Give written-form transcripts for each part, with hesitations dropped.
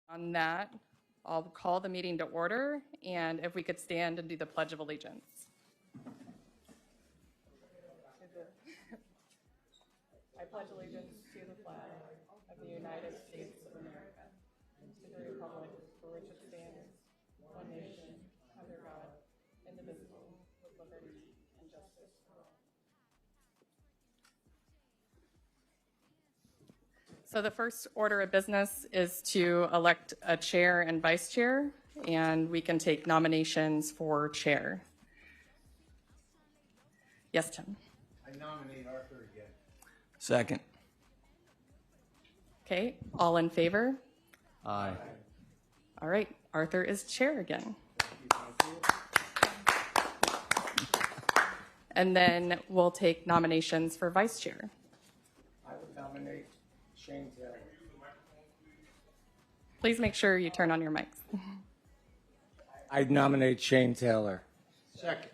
On that, I'll call the meeting to order, and if we could stand and do the Pledge of Allegiance. I pledge allegiance to the flag of the United States of America, and to the republic for which it stands, one nation, under God, indivisible, with liberty and justice for all. So the first order of business is to elect a chair and vice chair, and we can take nominations for chair. Yes, Tim. I nominate Arthur again. Second. Okay, all in favor? Aye. All right, Arthur is chair again. And then we'll take nominations for vice chair. I would nominate Shane Taylor. Please make sure you turn on your mics. I'd nominate Shane Taylor. Second.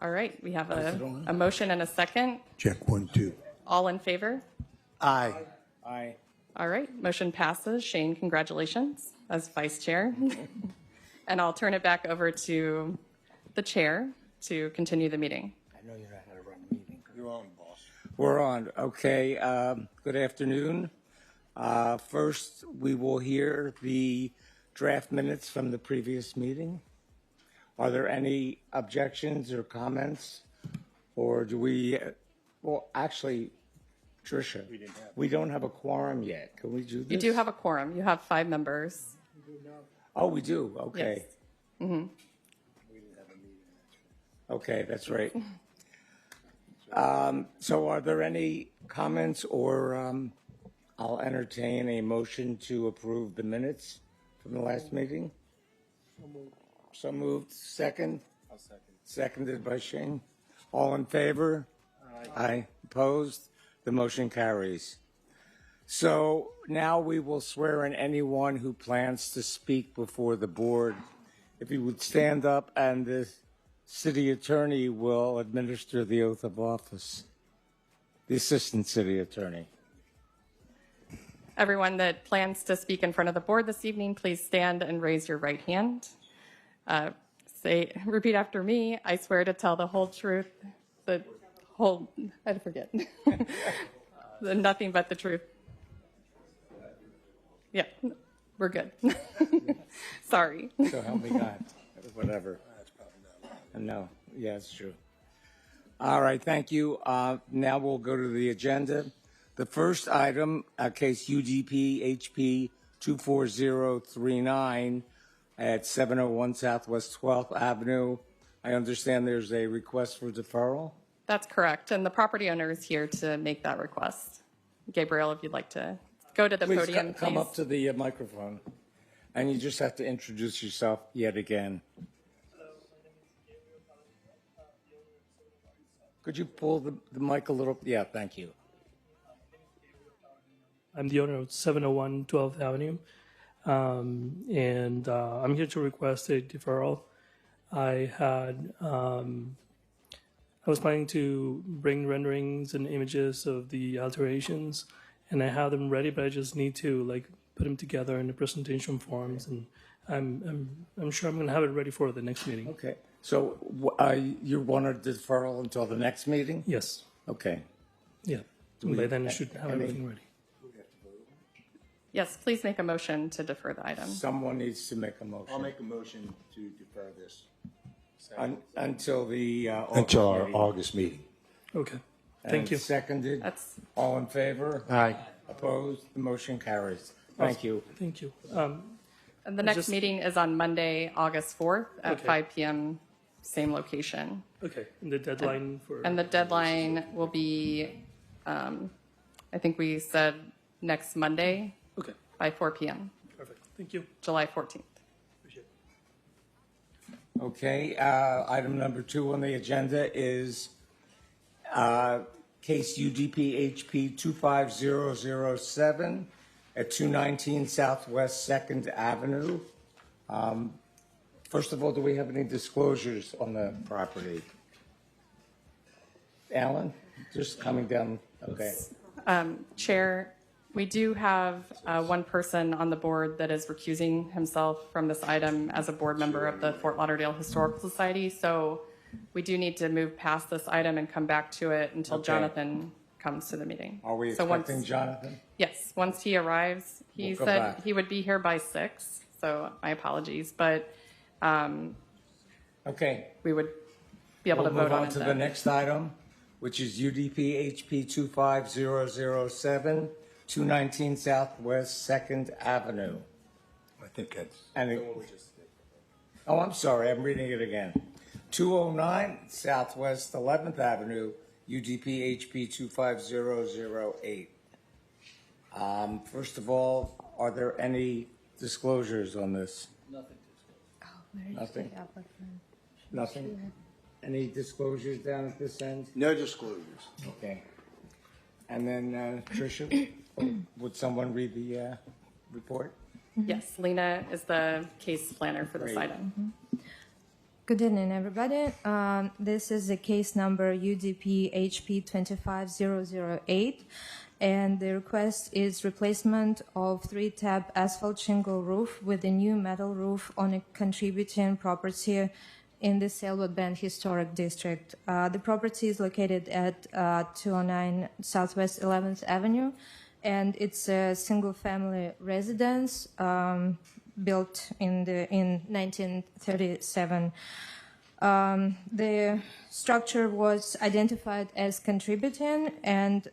All right, we have a motion and a second. Check 1, 2. All in favor? Aye. Aye. All right, motion passes. Shane, congratulations as vice chair. And I'll turn it back over to the chair to continue the meeting. I know you know how to run the meeting. You're on, boss. We're on. Okay. Good afternoon. First, we will hear the draft minutes from the previous meeting. Are there any objections or comments? Or do we, well, actually, Tricia, we don't have a quorum yet. Can we do this? You do have a quorum. You have 5 members. Oh, we do? Okay. Yes. Mm-hmm. Okay, that's right. So are there any comments or I'll entertain a motion to approve the minutes from the last meeting? So moved. Second? I'll second. Seconded by Shane. All in favor? Aye. Opposed? The motion carries. So now we will swear in anyone who plans to speak before the board. If you would stand up, and the city attorney will administer the oath of office. The assistant city attorney. Everyone that plans to speak in front of the board this evening, please stand and raise your right hand. Repeat after me. I swear to tell the whole truth, I forget. Nothing but the truth. Yeah, we're good. Sorry. So help me God. Whatever. No, yeah, it's true. All right, thank you. Now we'll go to the agenda. The first item, case UDP HP 24039 at 701 Southwest 12th Avenue. I understand there's a request for deferral. That's correct, and the property owner is here to make that request. Gabriel, if you'd like to go to the podium, Please come please. up to the microphone, and you just have to introduce yourself yet again. Could you pull the mic a little? Yeah, thank you. I'm the owner of 701 12th Avenue, and I'm here to request a deferral. I was planning to bring renderings and images of the alterations, and I have them ready, but I just need to put them together in the presentation forms, and I'm sure I'm going to have it ready for the next meeting. Okay. So you want a deferral until the next meeting? Yes. Okay. Yeah. By then I should have everything ready. Yes, please make a motion to defer the item. Someone needs to make a motion. I'll make a motion to defer this. Until the Until our meeting. August meeting. Okay. Thank you. Seconded. That's All in favor? Aye. Opposed? The motion carries. Thank you. Thank you. and the next Just- meeting is on Monday, August 4th at Okay. 5 p.m. Same location. Okay. And the deadline for And the deadline will be, I think we said next Monday okay. by 4 p.m., Perfect. Thank you. July 14th. Appreciate it. Okay, item number 2 on the agenda is case UDP HP 25007 at 219 Southwest 2nd Avenue. First of all, do we have any disclosures on the property? Alan, just coming down, okay. Chair, We do have one person on the board that is recusing himself from this item as a board member of the Fort Lauderdale Historical Society. So we do need to move past this item and come back to it until Okay. Jonathan comes to the meeting. Are we So once- expecting Jonathan? Yes, once he arrives, he We'll come said back. he would be here by 6, so my apologies, but Okay. we would be able We'll to vote move on on it to the then. next item, which is UDP HP 25007, 219 Southwest 2nd Avenue. I think that's, And oh, I'm sorry, I'm reading it again. 209 Southwest 11th Avenue, UDP HP 25008. First of all, are there any disclosures on this? Nothing? Nothing? Any disclosures down at this end? no disclosures. Okay. And then, Tricia, would someone read the report? Yes, Lena is the case planner for this Great. item. Good evening, everybody. This is the case number UDP HP 25008, and the request is replacement of 3-tab asphalt shingle roof with a new metal roof on a contributing property in the Sailboat Bend Historic District. The property is located at 209 Southwest 11th Avenue, and it's a single-family residence built in 1937. The structure was identified as contributing, and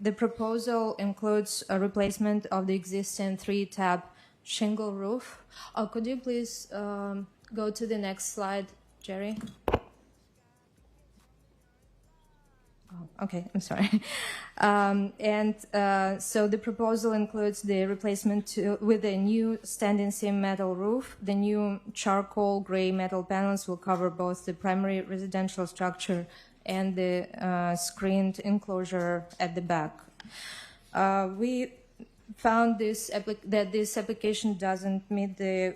the proposal includes a replacement of the existing 3-tab shingle roof. Could you please go to the next slide, Jerry? Oh, okay, I'm sorry. So the proposal includes the replacement with a new standing seam metal roof. The new charcoal gray metal panels will cover both the primary residential structure and the screened enclosure at the back. We found that this application doesn't meet the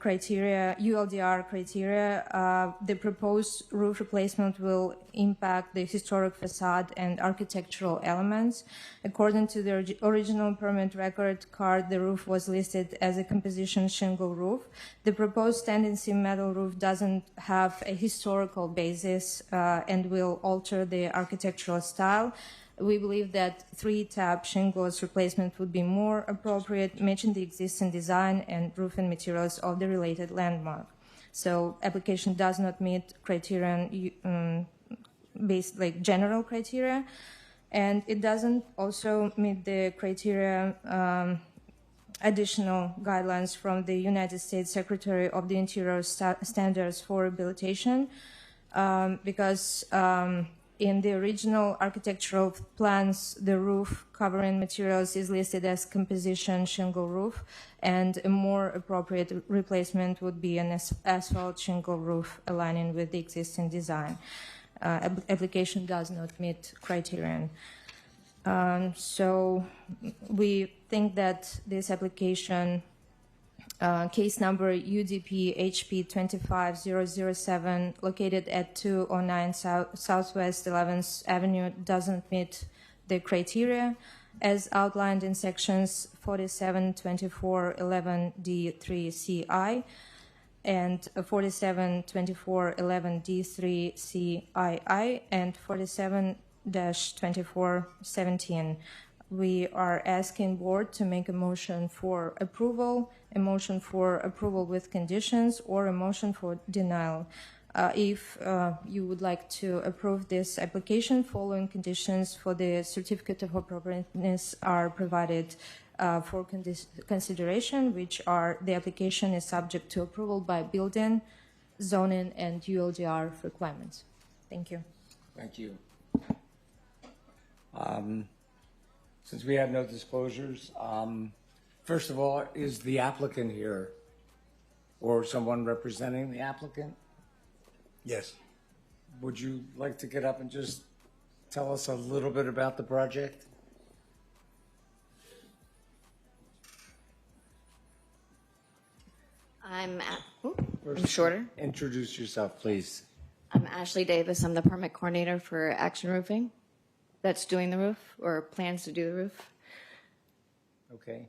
criteria, ULDR criteria. The proposed roof replacement will impact the historic facade and architectural elements. According to the original permit record card, the roof was listed as a composition shingle roof. The proposed standing seam metal roof doesn't have a historical basis and will alter the architectural style. We believe that 3-tab shingles replacement would be more appropriate, matching the existing design and roofing materials of the related landmark. So application does not meet criterion based, like general criteria, and it doesn't also meet the criteria additional guidelines from the United States Secretary of the Interior Standards for Rehabilitation because in the original architectural plans, the roof covering materials is listed as composition shingle roof, and a more appropriate replacement would be an asphalt shingle roof aligning with the existing design. Application does not meet criterion. So we think that this application case number UDP HP 25007, located at 209 Southwest 11th Avenue, doesn't meet the criteria as outlined in sections 472411D3CI and 472411D3CII and 47-2417. We are asking board to make a motion for approval, a motion for approval with conditions, or a motion for denial. If you would like to approve this application, following conditions for the certificate of appropriateness are provided for consideration, which are the application is subject to approval by building, zoning, and ULDR requirements. Thank you. Thank you. Since we have no disclosures, first of all, is the applicant here or someone representing the applicant? Yes. Would you like to get up and just tell us a little bit about the project? I'm shorter. Introduce yourself, please. I'm Ashley Davis. I'm the permit coordinator for Action Roofing that's doing the roof or plans to do the roof. Okay.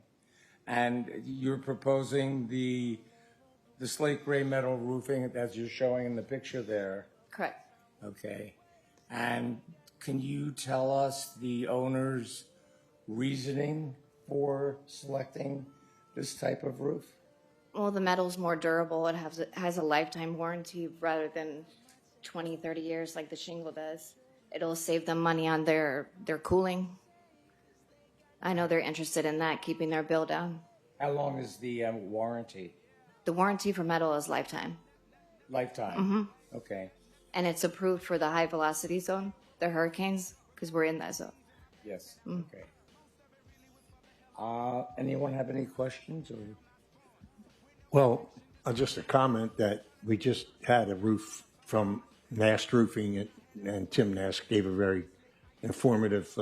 And you're proposing the slate gray metal roofing as you're showing in the picture there. Correct. Okay. And can you tell us the owner's reasoning for selecting this type of roof? Well, the metal's more durable. It has a lifetime warranty rather than 20, 30 years like the shingle does. It'll save them money on their cooling. I know they're interested in that, keeping their bill down. How long is the warranty? The warranty for metal is lifetime. Lifetime? Mm-hmm. Okay. And it's approved for the high velocity zone, the hurricanes, because we're in that zone. Yes. Okay. Anyone have any questions? Or? Well, just a comment that we just had a roof from Nast Roofing, and Tim Nast gave a very informative,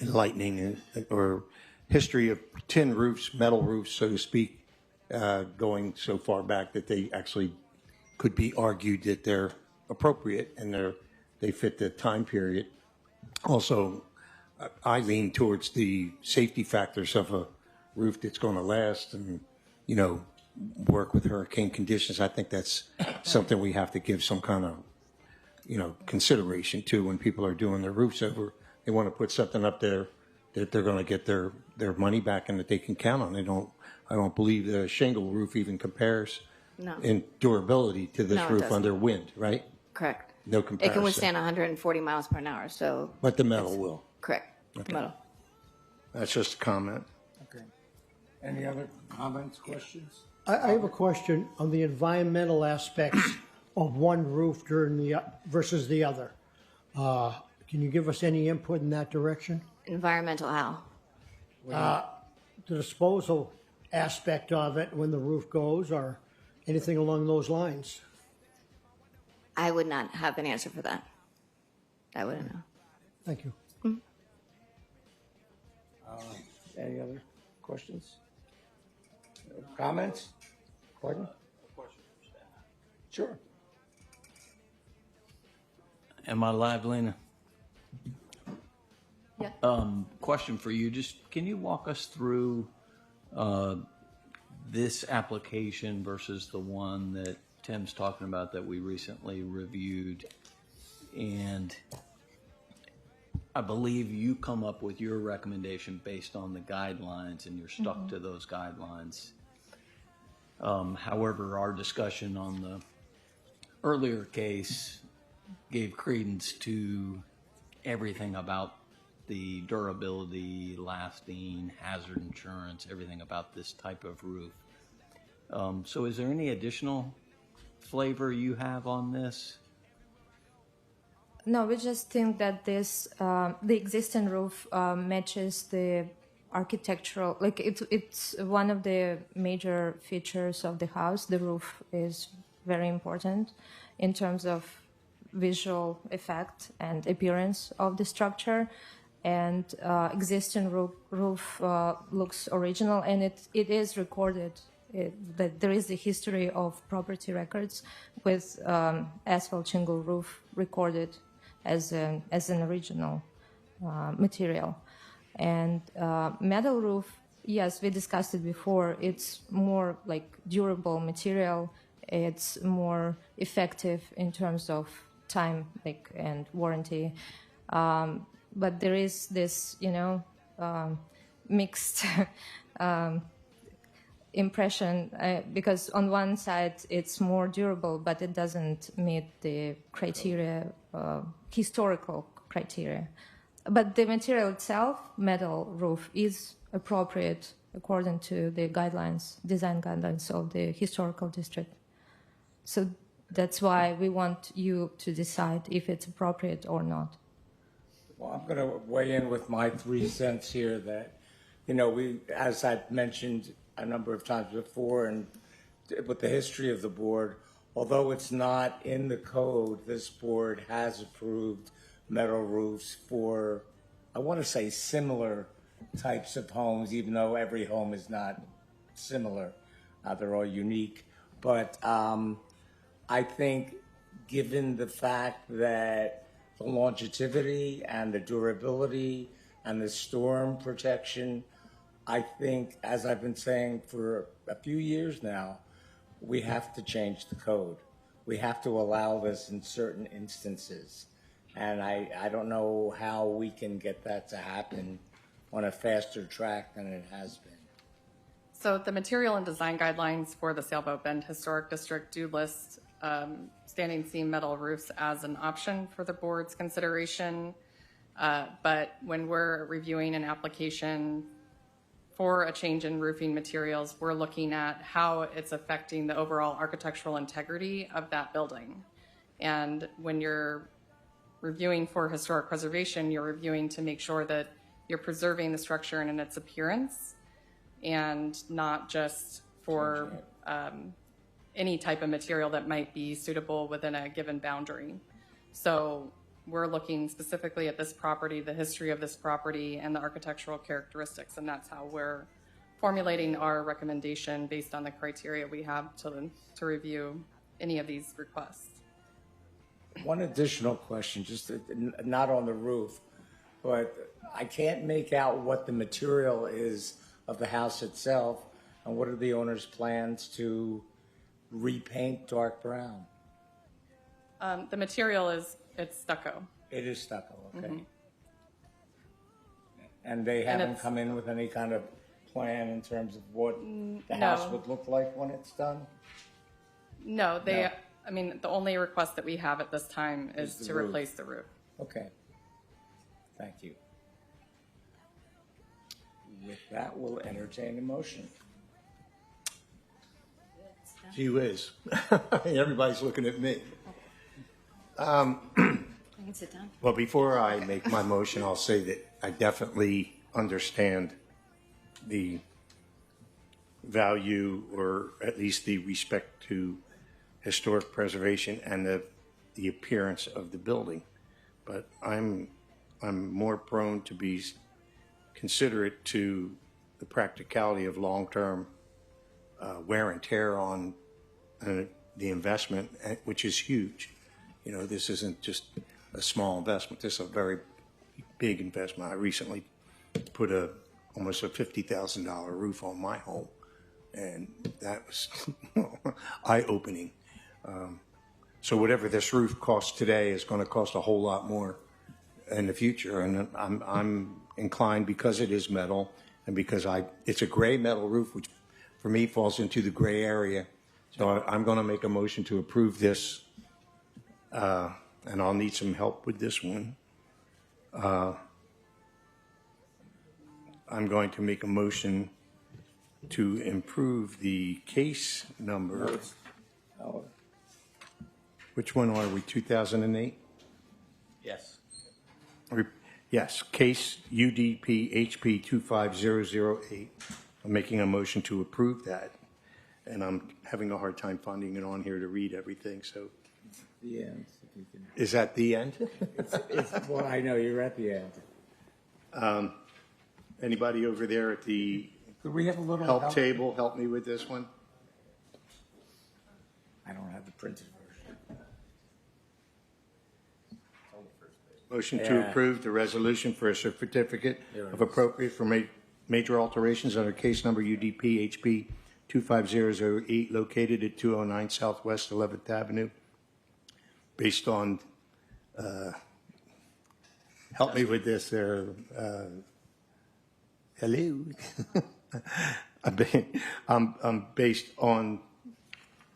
enlightening or history of tin roofs, metal roofs, so to speak, going so far back that they actually could be argued that they're appropriate and they fit the time period. Also, I lean towards the safety factors of a roof that's going to last and, you know, work with hurricane conditions. I think that's something we have to give some kind of, you know, consideration to when people are doing their roofs over. They want to put something up there that they're going to get their money back and that they can count on. I don't believe the shingle roof even compares in durability to this No, it roof doesn't. under wind, right? Correct. No It comparison. can withstand 140 miles per hour, so But the metal will. correct. Metal. That's just a comment. Okay. Any other comments, questions? I have a question on the environmental aspects of one roof versus the other. Can you give us any input in that direction? Environmental how? The disposal aspect of it when the roof goes or anything along those lines? I would not have an answer for that. I wouldn't know. Thank you. Any other questions? Comments? Pardon? Sure. Am I live, Lena? Yeah. Question for you. Just can you walk us through this application versus the one that Tim's talking about that we recently reviewed? And I believe you come up with your recommendation based on the guidelines, and you're stuck to those guidelines. However, our discussion on the earlier case gave credence to everything about the durability, lasting, hazard insurance, everything about this type of roof. So is there any additional flavor you have on this? No, we just think that this the existing roof matches the architectural. Like it's one of the major features of the house. The roof is very important in terms of visual effect and appearance of the structure. And existing roof looks original, and it is recorded. That there is a history of property records with asphalt shingle roof recorded as an original material. And metal roof, yes, we discussed it before. It's more like durable material. It's more effective in terms of time, like, and warranty. But there is this, mixed impression because on one side it's more durable, but it doesn't meet the criteria, historical criteria. But the material itself, metal roof, is appropriate according to the guidelines, design guidelines of the historical district. So that's why we want you to decide if it's appropriate or not. Well, I'm going to weigh in with my 3 cents here that, we, as I've mentioned a number of times before, and with the history of the board, although it's not in the code, this board has approved metal roofs for, I want to say, similar types of homes, even though every home is not similar. They're all unique. But I think given the fact that the longevity and the durability and the storm protection I think, as I've been saying for a few years now, we have to change the code. We have to allow this in certain instances. And I don't know how we can get that to happen on a faster track than it has been. So the material and design guidelines for the Sailboat Bend Historic District do list standing seam metal roofs as an option for the board's consideration. But when we're reviewing an application for a change in roofing materials, we're looking at how it's affecting the overall architectural integrity of that building. And when you're reviewing for historic preservation, you're reviewing to make sure that you're preserving the structure and its appearance, and not just for any type of material that might be suitable within a given boundary. So we're looking specifically at this property, the history of this property, and the architectural characteristics, and that's how we're formulating our recommendation based on the criteria we have to review any of these requests. One additional question, just not on the roof, but I can't make out what the material is of the house itself, and what are the owner's plans to repaint dark brown? The material it's stucco. It is stucco, okay. And they haven't it's- come in with any kind of plan in terms of what the no. house would look like when it's done? No, No. I mean, the only request that we have at this time is the to roof. replace the roof. Okay. Thank you. With that, we'll entertain a motion. Gee whiz. Everybody's looking at me. I can sit down. Well, before I make my motion, I'll say that I definitely understand the value, or at least the respect to historic preservation and the appearance of the building. But I'm more prone to be considerate to the practicality of long-term wear and tear on the investment, which is huge. You know, this isn't just a small investment. This is a very big investment. I recently put almost a $50,000 roof on my home, and that was eye-opening. So whatever this roof costs today is going to cost a whole lot more in the future. And I'm inclined, because it is metal and because it's a gray metal roof, which for me falls into the gray area. So I'm going to make a motion to approve this, and I'll need some help with this one. I'm going to make a motion to improve the case number. Oh, Which one are we, 2008? Yes. Yes, case UDP HP 25008. I'm making a motion to approve that, and I'm having a hard time finding it on here to read everything, so. the end. If you can. Is that the end? Well, I know, you're at the end. Anybody over there at the Could we have a little help table help me with this one? I don't have the printed version. Motion to Yeah. approve the resolution for a certificate There it of appropriate for major alterations under case number UDP HP 25008, located at 209 Southwest 11th Avenue, based on, help me with this there, hello. I'm based on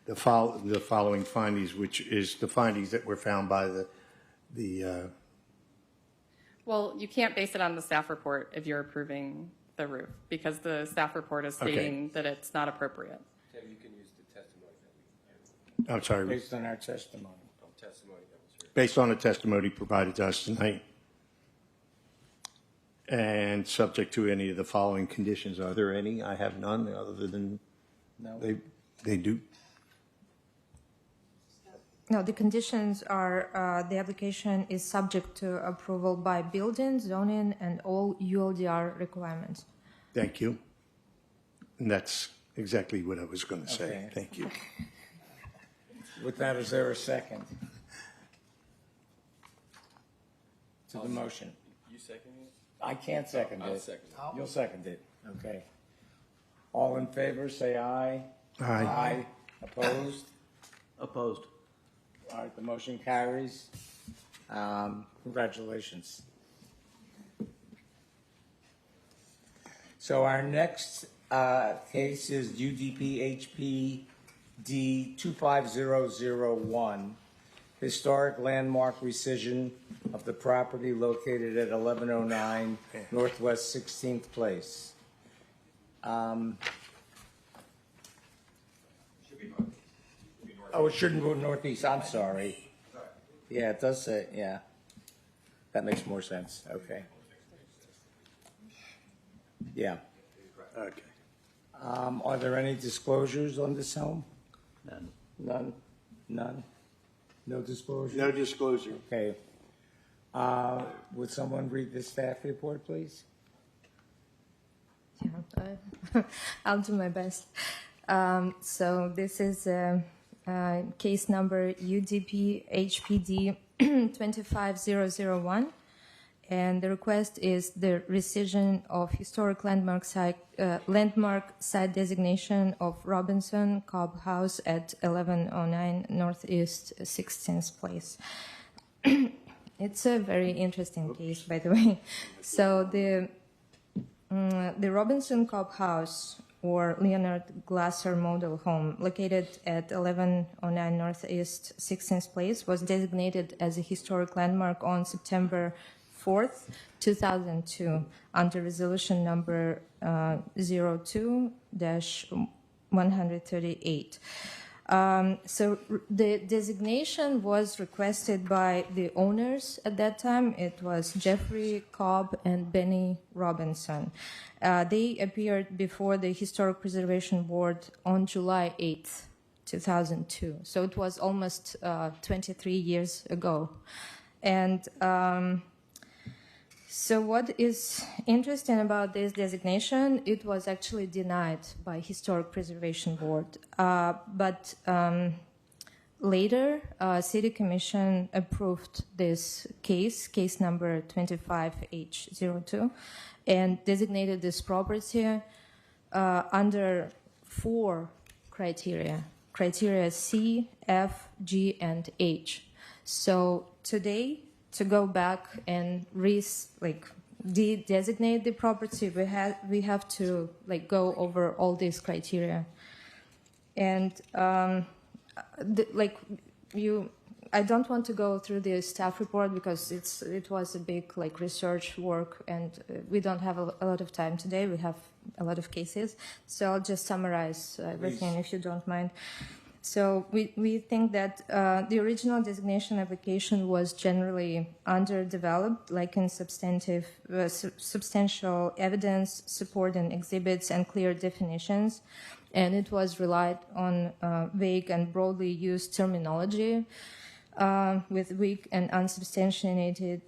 the following findings, which is the findings that were found by the Well, you can't base it on the staff report if you're approving the roof, because the staff report is stating that it's not appropriate. I'm sorry, Based on our testimony. based on the testimony provided to us tonight, and subject to any of the following conditions. Are there any? I have none, other than No. they do. No, the conditions are, the application is subject to approval by building, zoning, and all ULDR requirements. Thank you. And that's exactly what I was going to say. Okay. Thank you. With that, is there a second to the motion? You second it? I can't second I'll it. second it. You'll second it, okay. All in favor, say aye. Aye. Aye. Opposed? Opposed. All right, the motion carries. Congratulations. So our next case is UDP HPD 25001, historic landmark rescission of the property located at 1109 Northwest 16th Place. Oh, it shouldn't go northeast, I'm sorry. Yeah, it does say, yeah. That makes more sense, okay. Yeah. Okay. Are there any disclosures on this home? None. None? None? No disclosure? No disclosure. Okay. Would someone read the staff report, please? Yeah, I'll do my best. So this is case number UDP HPD 25001, and the request is the rescission of historic landmark site designation of Robinson Cobb House at 1109 Northeast 16th Place. It's a very interesting case, by the way. So the Robinson Cobb House, or Leonard Glasser model home, located at 1109 Northeast 16th Place, was designated as a historic landmark on September 4th, 2002, under resolution number 02-138. So the designation was requested by the owners at that time. It was Jeffrey Cobb and Benny Robinson. They appeared before the Historic Preservation Board on July 8th, 2002. So it was almost 23 years ago. And so what is interesting about this designation, it was actually denied by Historic Preservation Board. But later, City Commission approved this case number 25H02, and designated this property under 4 criteria C, F, G, and H. So today, to go back and designate the property, we have to go over all these criteria. And I don't want to go through the staff report because it was a big research work, and we don't have a lot of time today. We have a lot of cases, so I'll just summarize everything. Please. If you don't mind. So we think that the original designation application was generally underdeveloped, lacking substantial evidence, supporting exhibits, and clear definitions, and it was relied on vague and broadly used terminology with weak and unsubstantiated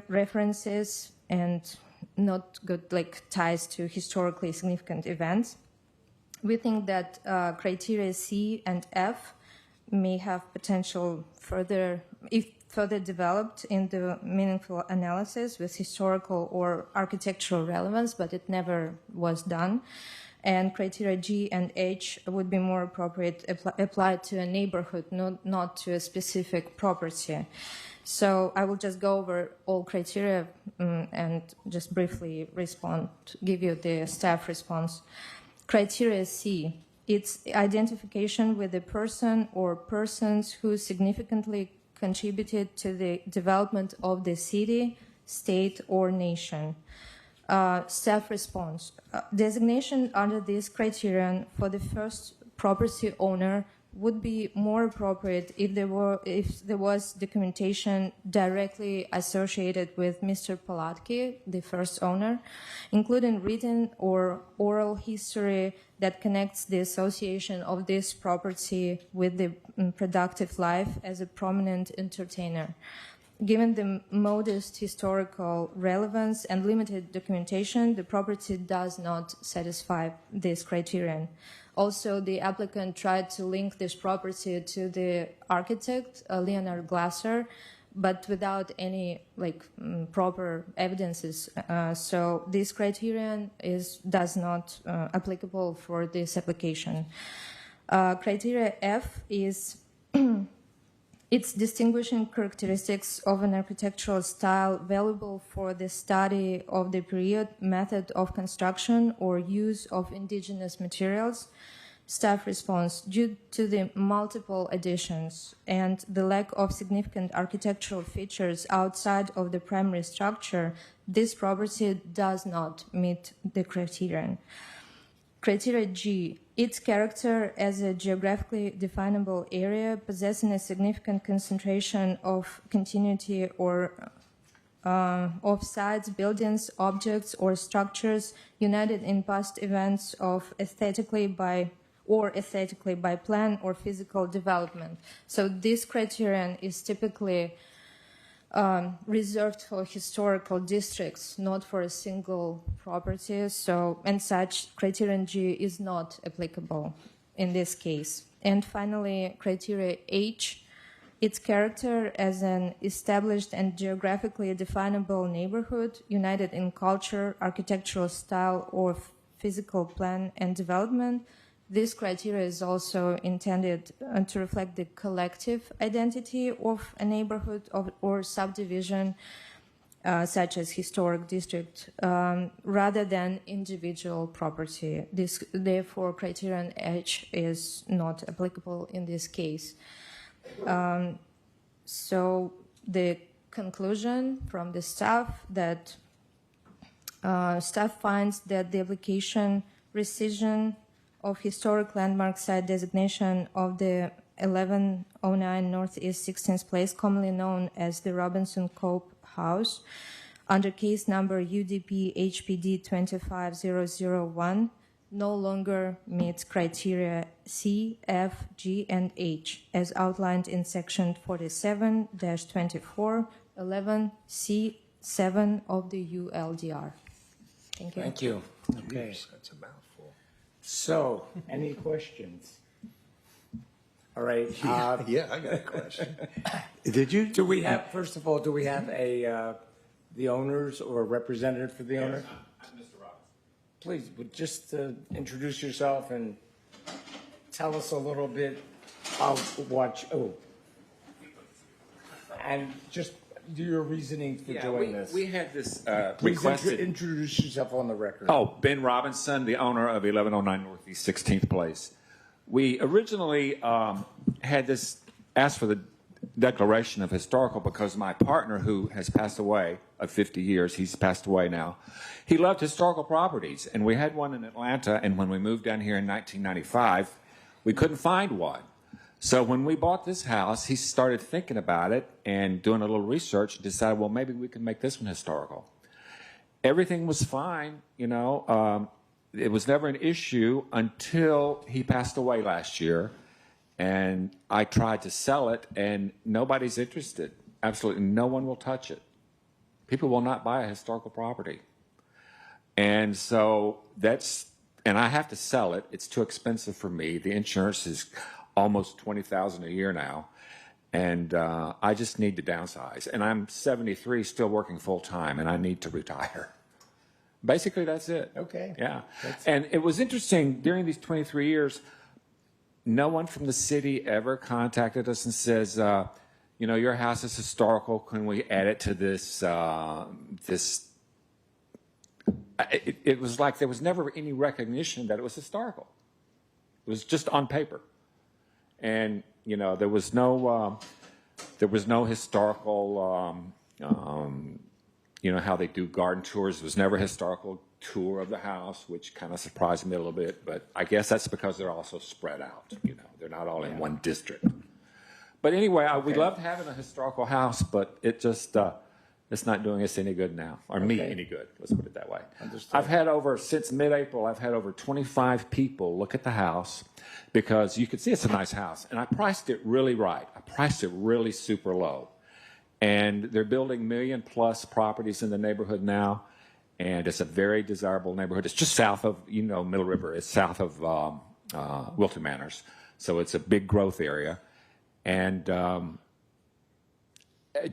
references and not good ties to historically significant events. We think that criteria C and F may have potential if further developed in the meaningful analysis with historical or architectural relevance, but it never was done. And criteria G and H would be more appropriate applied to a neighborhood, not to a specific property. So I will just go over all criteria and just briefly give you the staff response. Criteria C, it's identification with a person or persons who significantly contributed to the development of the city, state, or nation. Staff response, designation under this criterion for the first property owner would be more appropriate if there was documentation directly associated with Mr. Palatki, the first owner, including written or oral history that connects the association of this property with the productive life as a prominent entertainer. Given the modest historical relevance and limited documentation, the property does not satisfy this criterion. Also, the applicant tried to link this property to the architect, Leonard Glasser, but without any proper evidences. So this criterion does not applicable for this application. Criteria F is its distinguishing characteristics of an architectural style valuable for the study of the period, method of construction, or use of indigenous materials. Staff response: due to the multiple additions and the lack of significant architectural features outside of the primary structure, this property does not meet the criterion. Criteria G: its character as a geographically definable area possessing a significant concentration of continuity or of sites, buildings, objects, or structures united in past events of aesthetically by plan or physical development. So this criterion is typically reserved for historical districts, not for a single property. So, and such criterion G is not applicable in this case. And finally, criteria H: its character as an established and geographically definable neighborhood united in culture, architectural style, or physical plan and development. This criteria is also intended to reflect the collective identity of a neighborhood or subdivision, such as historic district, rather than individual property. Therefore, criterion H is not applicable in this case. So the conclusion from the staff that staff finds that the application rescission of historic landmark site designation of the 1109 Northeast 16th Place, commonly known as the Robinson Cope House, under case number UDP HPD 25001, no longer meets criteria C, F, G, and H, as outlined in section 47-24, 11C7 of the ULDR. Thank you. Thank you. Okay. That's a mouthful. So, any questions? All right. Yeah, I got a question. Did you? Do we have, first of all, do we have the owners or a representative for the owner? I'm Mr. Roberts. Please, just introduce yourself and tell us a little bit of and just do your reasoning for doing this. We had this Please requested. introduce yourself on the record. Oh, Ben Robinson, the owner of 1109 Northeast 16th Place. We originally had this asked for the declaration of historical because my partner, who has passed away of 50 years, he's passed away now, he loved historical properties. And we had one in Atlanta, and when we moved down here in 1995, we couldn't find one. So when we bought this house, he started thinking about it and doing a little research and decided, well, maybe we can make this one historical. Everything was fine, you know. It was never an issue until he passed away last year. And I tried to sell it, and nobody's interested. Absolutely no one will touch it. People will not buy a historical property. And so and I have to sell it. It's too expensive for me. The insurance is almost $20,000 a year now. And I just need to downsize. And I'm 73, still working full time, and I need to retire. Basically, that's it. Okay. Yeah. And it was interesting, during these 23 years, no one from the city ever contacted us and says, you know, your house is historical. Can we add it to this? It was like there was never any recognition that it was historical. It was just on paper. And, you know, there was no historical, you know, how they do garden tours. There was never a historical tour of the house, which kind of surprised me a little bit. But I guess that's because they're also spread out. You know, they're not all in one district. But anyway, we loved having a historical house, but it just it's not doing us any good now, or me any good. Let's put it that way. Understood. I've had since mid-April, I've had over 25 people look at the house because you can see it's a nice house, and I priced it really right. I priced it really super low, and they're building $1 million+ properties in the neighborhood now. And it's a very desirable neighborhood. It's just south of, you know, Middle River. It's south of Wilton Manors. So it's a big growth area. And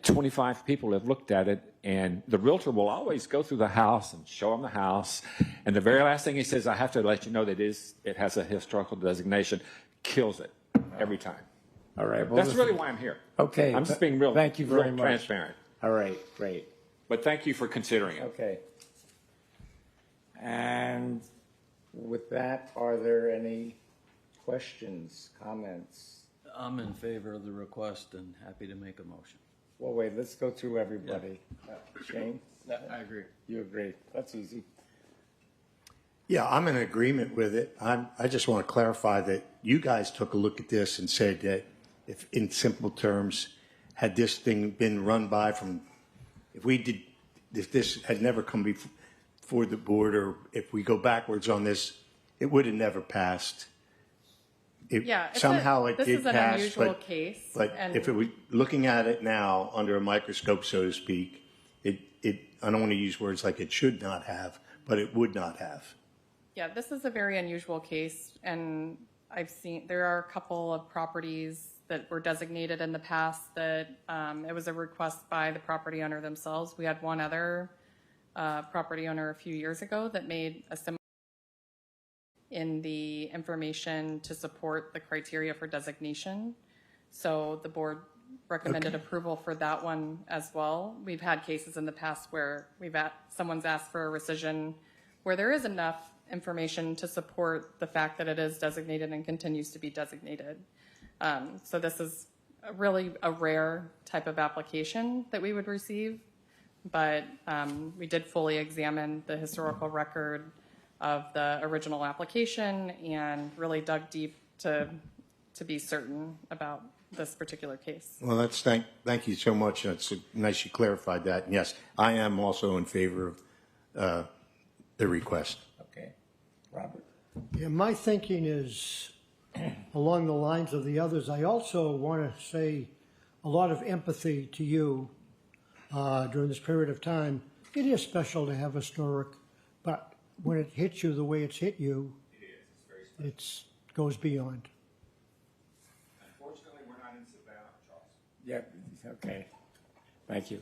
25 people have looked at it, and the realtor will always go through the house and show them the house. And the very last thing he says, I have to let you know that it has a historical designation, kills it every time. All right. Well, That's really why I'm here. Okay. I'm just being real, Thank you very real much. transparent. All right. Great. But thank you for considering it. Okay. And with that, are there any questions, comments? I'm in favor of the request and happy to make a motion. Well, wait, let's go through everybody. Shane? I agree. You agree? That's easy. Yeah, I'm in agreement with it. I just want to clarify that you guys took a look at this and said that if, in simple terms, had this thing been run by if this had never come before the board, or if we go backwards on this, it would have never passed. Yeah, Somehow it this did is an pass, unusual case, But and- if it was looking at it now under a microscope, so to speak, I don't want to use words like it should not have, but it would not have. Yeah, this is a very unusual case, and there are a couple of properties that were designated in the past that it was a request by the property owner themselves. We had one other property owner a few years ago that made a similar in the information to support the criteria for designation. So the board recommended approval for that one as well. We've had cases in the past where someone's asked for a rescission where there is enough information to support the fact that it is designated and continues to be designated. So this is really a rare type of application that we would receive, but we did fully examine the historical record of the original application and really dug deep to be certain about this particular case. Well, thank you so much. That's nice you clarified that. And yes, I am also in favor of the request. Okay. Robert? Yeah, my thinking is along the lines of the others. I also want to say a lot of empathy to you during this period of time. It is special to have historic, but when it hits you the way it's hit you, it goes beyond. Unfortunately, we're not in Savannah, Charles. Yep. Okay. Thank you.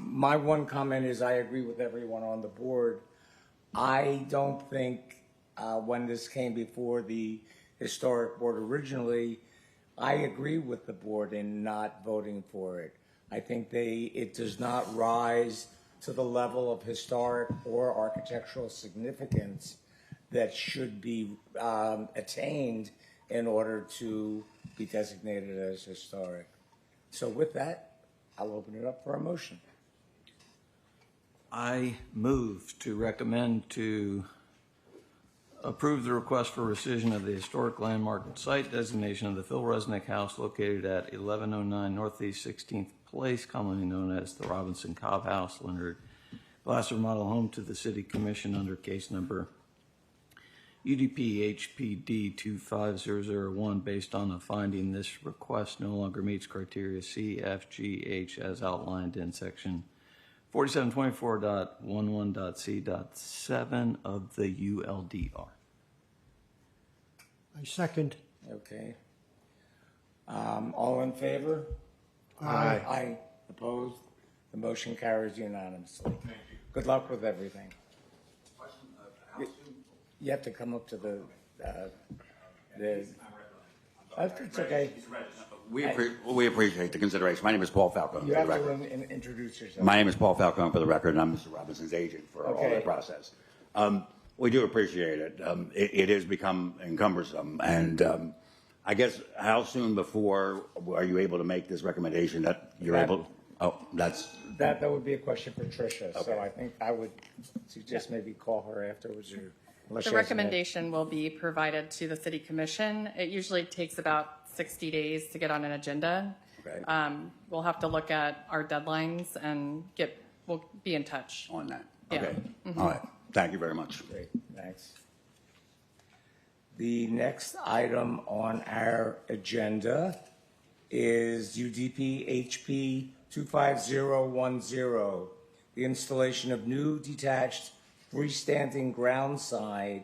My one comment is I agree with everyone on the board. I don't think when this came before the historic board originally, I agree with the board in not voting for it. I think it does not rise to the level of historic or architectural significance that should be attained in order to be designated as historic. So with that, I'll open it up for a motion. I move to recommend to approve the request for rescission of the historic landmark site designation of the Phil Resnick House located at 1109 Northeast 16th Place, commonly known as the Robinson Cobb House, Leonard Glasser Model Home, to the City Commission under case number UDP HPD 25001, based on the finding this request no longer meets criteria C, F, G, H as outlined in section 4724.11.c.7 of the ULDR. I second. Okay. All in favor? Aye. Aye. Opposed? The motion carries unanimously. Thank you. Good luck with everything. You have to come up to the it's okay. We appreciate the consideration. My name is Paul Falcone. You For have the to record. introduce yourself. My name is Paul Falcone for the record, and I'm Mr. Robinson's agent for all Okay. that process. We do appreciate it. It has become cumbersome, and I guess how soon before are you able to make this recommendation that you're able? Oh, That would be a question for Tricia. So Okay. I think I would suggest maybe call her afterwards. Or unless The she has an- recommendation will be provided to the city commission. It usually takes about 60 days to get on an agenda. Okay. We'll have to look at our deadlines and we'll be in touch. on that. Yeah. Okay. All right. Thank you very much. Great, thanks. The next item on our agenda is UDP HP 25010, the installation of new detached freestanding ground sign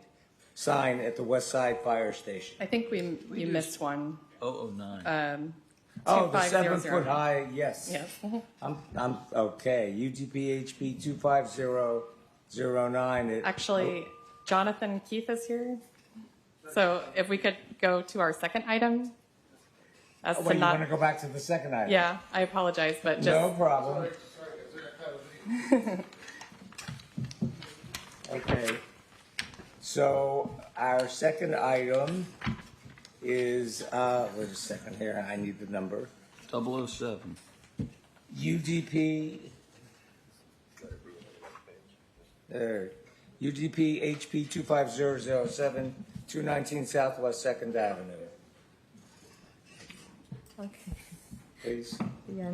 at the West Side Fire Station. I think we missed one. 009. Oh, the 2500. 7 foot high, yes. Yes. I'm okay. UDP HP 25009. Actually, Jonathan Keith is here. So if we could go to our second item. As to Wait, you not, want to go back to the second item? yeah, I apologize, but just No problem. Okay. So our second item is, wait a second here, I need the number. 007. UDP, there, UDP HP 25007, 219 Southwest 2nd Avenue. Okay. Please. Yeah.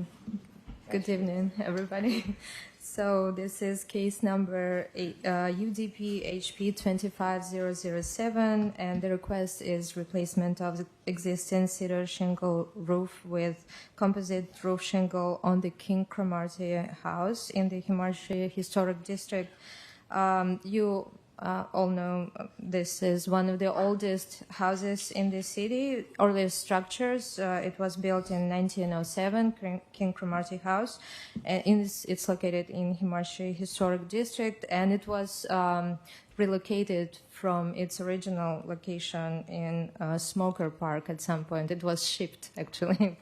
Good evening, everybody. So this is case number UDP HP 25007, and the request is replacement of the existing cedar shingle roof with composite roof shingle on the King Cromarty house in the Himarshi Historic District. You all know this is one of the oldest houses in the city, earliest structures. It was built in 1907, King Cromarty House. And it's located in Himarshi Historic District, and it was relocated from its original location in Smoker Park at some point. It was shipped, actually,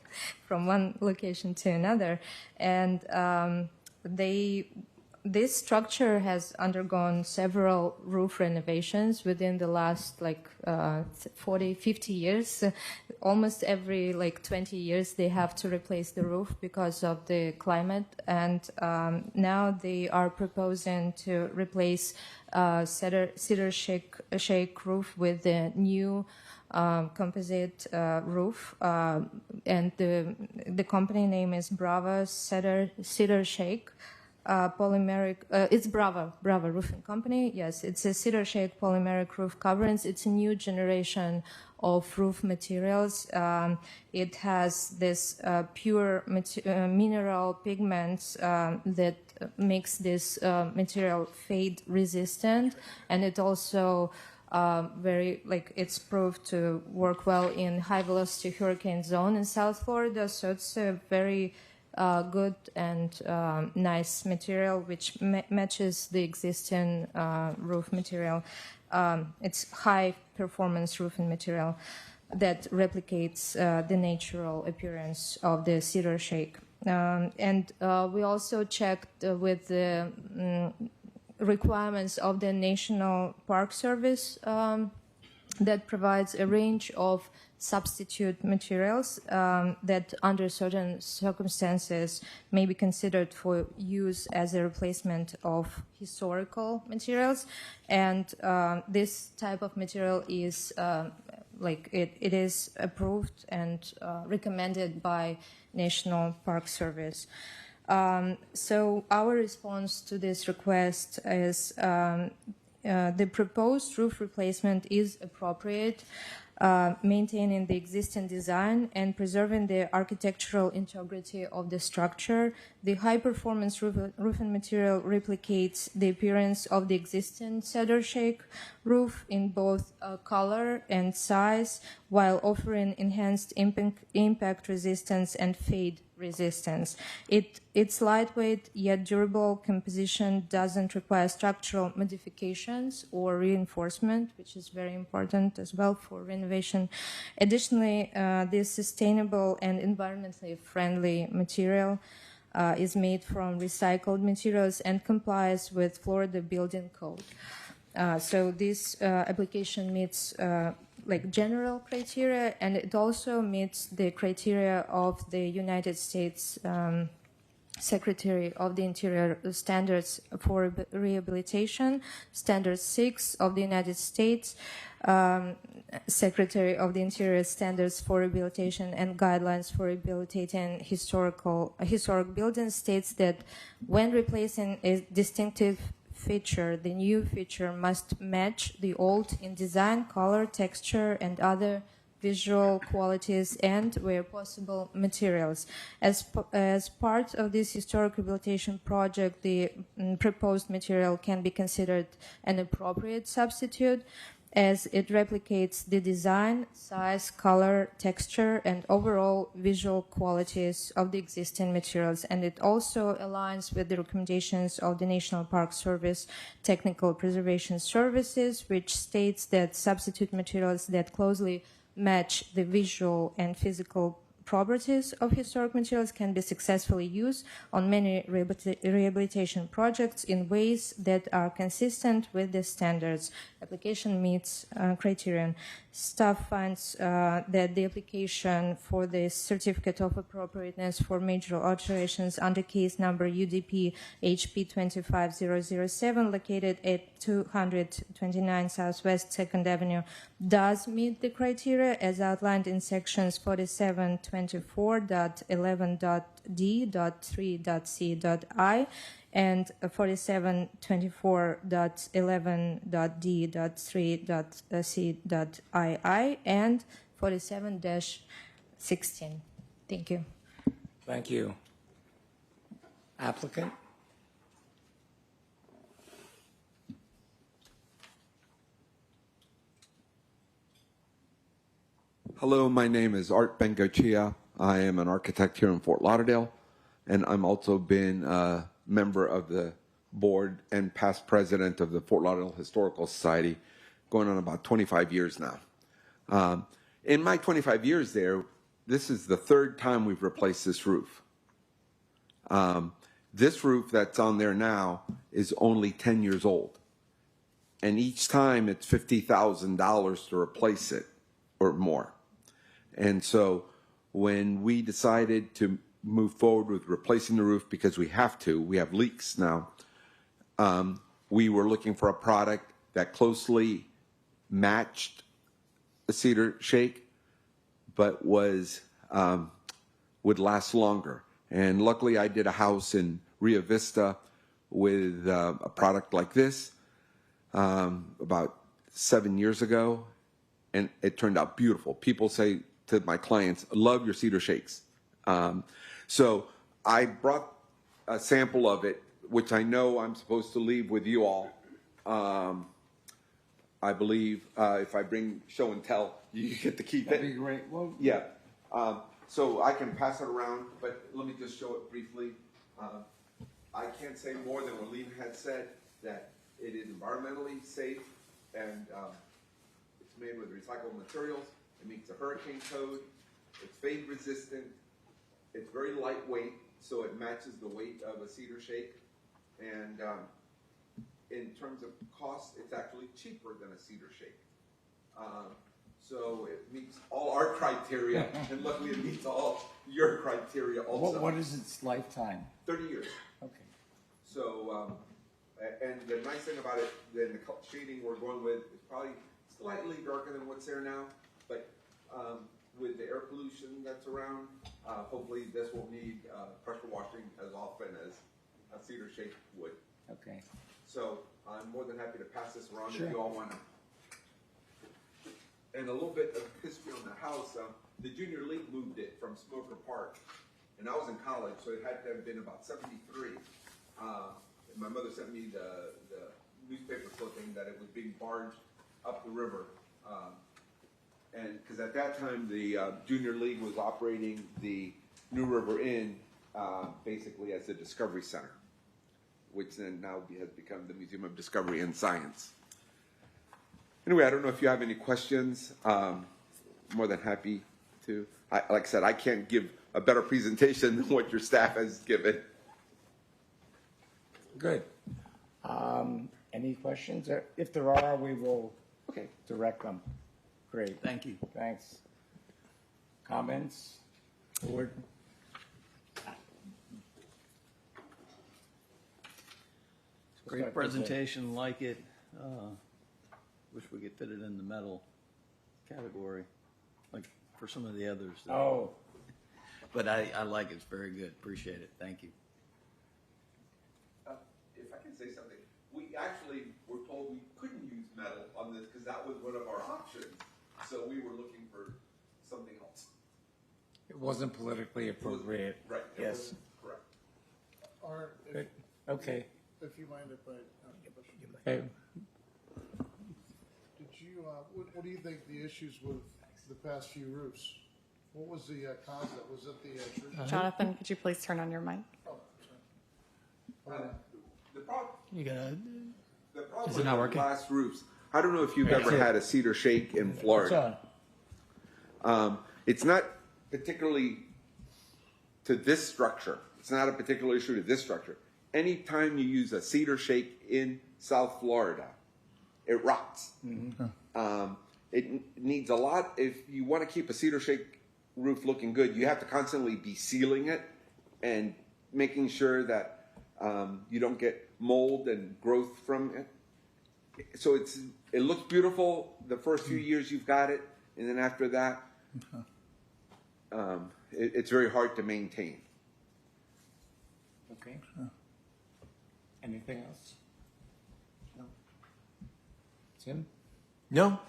from one location to another. And this structure has undergone several roof renovations within the last 40, 50 years. Almost every 20 years they have to replace the roof because of the climate. And now they are proposing to replace cedar shake roof with a new composite roof. And the company name is Brava Cedar Shake. Polymeric, it's Brava Roofing Company. Yes, it's a cedar shake polymeric roof coverings. It's a new generation of roof materials. It has this pure mineral pigments that makes this material fade resistant, and it also it's proved to work well in high velocity hurricane zone in South Florida. So it's a very good and nice material which matches the existing roof material. It's high performance roofing material that replicates the natural appearance of the cedar shake. And we also checked with the requirements of the National Park Service that provides a range of substitute materials that under certain circumstances may be considered for use as a replacement of historical materials. And this type of material is it is approved and recommended by National Park Service. So our response to this request is the proposed roof replacement is appropriate, maintaining the existing design and preserving the architectural integrity of the structure. The high-performance roofing material replicates the appearance of the existing cedar shake roof in both color and size, while offering enhanced impact resistance and fade resistance. Its lightweight yet durable composition doesn't require structural modifications or reinforcement, which is very important as well for renovation. Additionally, this sustainable and environmentally friendly material is made from recycled materials and complies with Florida Building Code. So this application meets general criteria, and it also meets the criteria of the United States Secretary of the Interior Standards for Rehabilitation, Standard 6 of the United States, Secretary of the Interior Standards for Rehabilitation and Guidelines for Rehabilitating Historic Buildings states that when replacing a distinctive feature, the new feature must match the old in design, color, texture, and other visual qualities, and, where possible, materials. As part of this historic rehabilitation project, the proposed material can be considered an appropriate substitute. as it replicates the design, size, color, texture, and overall visual qualities of the existing materials. And it also aligns with the recommendations of the National Park Service Technical Preservation Services, which states that substitute materials that closely match the visual and physical properties of historic materials can be successfully used on many rehabilitation projects in ways that are consistent with the standards. Application meets criterion. Staff finds that the application for the certificate of appropriateness for major alterations under case number UDP HP 25007 located at 229 Southwest 2nd Avenue does meet the criteria as outlined in sections 4724.11.d.3.c.i and 4724.11.d.3.c.ii and 47-16. Thank you. Thank you. Applicant? Hello, my name is Art Bengochea. I am an architect here in Fort Lauderdale, and I'm also been a member of the board and past president of the Fort Lauderdale Historical Society, going on about 25 years now. In my 25 years there, this is the third time we've replaced this roof. This roof that's on there now is only 10 years old. And each time it's $50,000 to replace it or more. And so when we decided to move forward with replacing the roof, because we have leaks now, we were looking for a product that closely matched the cedar shake, but was would last longer. And luckily I did a house in Rio Vista with a product like this about 7 years ago, and it turned out beautiful. People say to my clients, love your cedar shakes. So I brought a sample of it, which I know I'm supposed to leave with you all. I believe if I bring show and tell, you get to keep it. That'd be great. Well, Yeah. So I can pass it around, but let me just show it briefly. I can't say more than what Lena had said, that it is environmentally safe and it's made with recycled materials. It meets the hurricane code. It's fade resistant. It's very lightweight, so it matches the weight of a cedar shake. And in terms of cost, it's actually cheaper than a cedar shake. So it meets all our criteria, and luckily it meets all your criteria also. what is its lifetime? 30 years. Okay. So, and the nice thing about it, then the shading we're going with is probably slightly darker than what's there now, but with the air pollution that's around, hopefully this won't need pressure washing as often as a cedar shake would. Okay. So I'm more than happy to pass this around Sure. if you all want to. And a little bit of history on the house. The Junior League moved it from Smoker Park, and I was in college, so it had to have been about 73. My mother sent me the newspaper clipping that it was being barged up the river. And because at that time, the Junior League was operating the New River Inn basically as a discovery center, which then now has become the Museum of Discovery and Science. Anyway, I don't know if you have any questions. More than happy to. Like I said, I can't give a better presentation than what your staff has given. Good. Any questions? If there are, we will direct them. Great. Thank you. Thanks. Comments? Board? Great presentation, like it. Wish we could fit it in the metal category, like for some of the others. Oh. But I like it. It's very good. Appreciate it. Thank you. If I can say something, we actually were told we couldn't use metal on this because that was one of our options. So we were looking for something else. It wasn't politically appropriate. Right. Yes. Correct. Or Good. Okay. if you mind if I, Okay. did you what do you think the issues with the past few roofs? What was the concept? Was it the Jonathan, could you please turn on your mic? The problem, You gotta. the problem Is it with not the working? glass roofs, I don't know if you've ever had a cedar shake in Florida. It's not particularly to this structure. It's not a particular issue to this structure. Anytime you use a cedar shake in South Florida, it rots. It needs a lot. If you want to keep a cedar shake roof looking good, you have to constantly be sealing it and making sure that you don't get mold and growth from it. So it looks beautiful the first few years you've got it, and then after that, it's very hard to maintain. Okay. Anything else? No. Tim? No,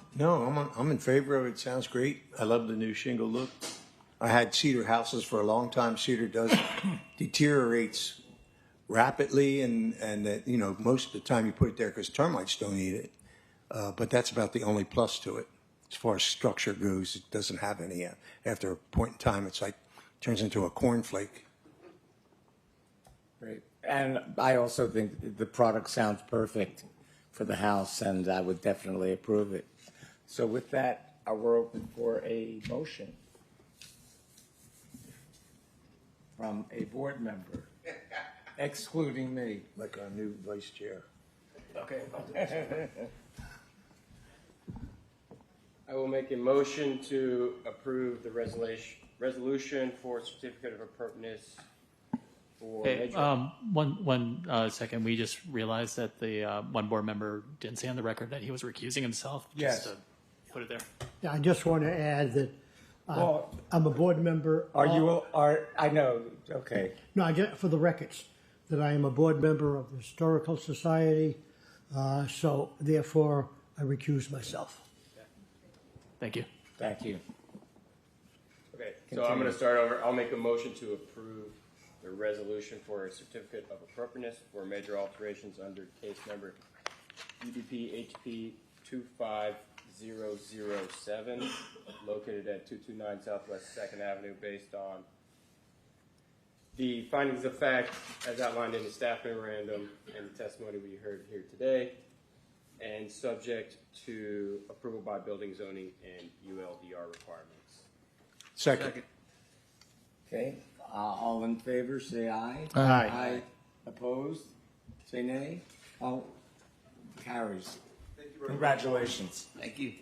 I'm in favor of it. Sounds great. I love the new shingle look. I had cedar houses for a long time. Cedar does deteriorates rapidly, and that, you know, most of the time you put it there because termites don't eat it. But that's about the only plus to it. As far as structure goes, it doesn't have any. After a point in time, it's like turns into a cornflake. Great. And I also think the product sounds perfect for the house, and I would definitely approve it. So with that, we're open for a motion from a board member, excluding me. Like our new vice chair. Okay. I will make a motion to approve the resolution for certificate of appropriateness for Hey, major. one second. We just realized that the one board member didn't say on the record that he was recusing himself. Yes. Just to put it there. Yeah, I just want to add that Well, I'm a board member. I know, okay. No, for the records, that I am a board member of the Historical Society, so therefore I recuse myself. Thank you. Thank you. Okay, so I'm going to start over. I'll make a motion to approve the resolution for a certificate of appropriateness for major alterations under case number UDP HP 25007, located at 229 Southwest 2nd Avenue, based on the findings of fact as outlined in the staff memorandum and the testimony we heard here today, and subject to approval by building, zoning, and ULDR requirements. Second. Okay, all in favor, say aye. Aye. Opposed? Say nay. All carries. Congratulations. Thank you.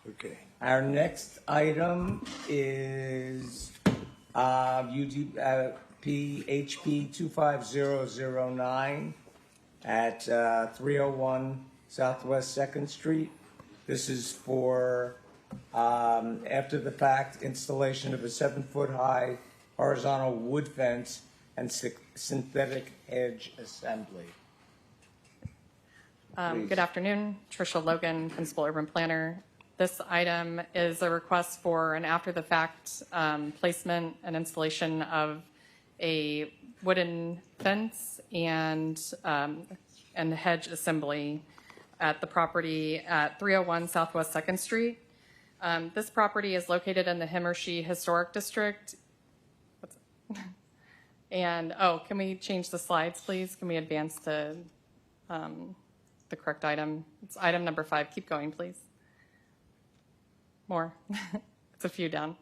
Okay. Our next item is PHP 25009 at 301 Southwest 2nd Street. This is for after the fact installation of a 7-foot-high horizontal wood fence and synthetic hedge assembly. Good afternoon, Tricia Logan, Principal Urban Planner. This item is a request for an after-the-fact placement and installation of a wooden fence and hedge assembly at the property at 301 Southwest 2nd Street. This property is located in the Himmershey Historic District. And, can we change the slides, please? Can we advance to the correct item? It's item number 5. Keep going, please. More. It's a few down.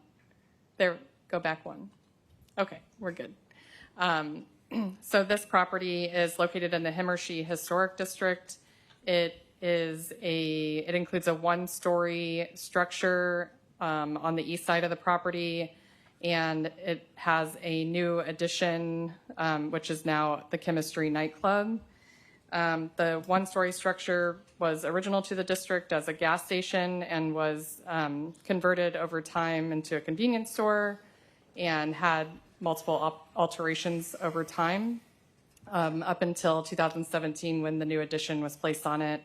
There, go back one. Okay, we're good. So this property is located in the Himmershey Historic District. It includes a 1-story structure on the east side of the property, and it has a new addition, which is now the Chemistry Nightclub. The 1-story structure was original to the district as a gas station and was converted over time into a convenience store and had multiple alterations over time up until 2017 when the new addition was placed on it.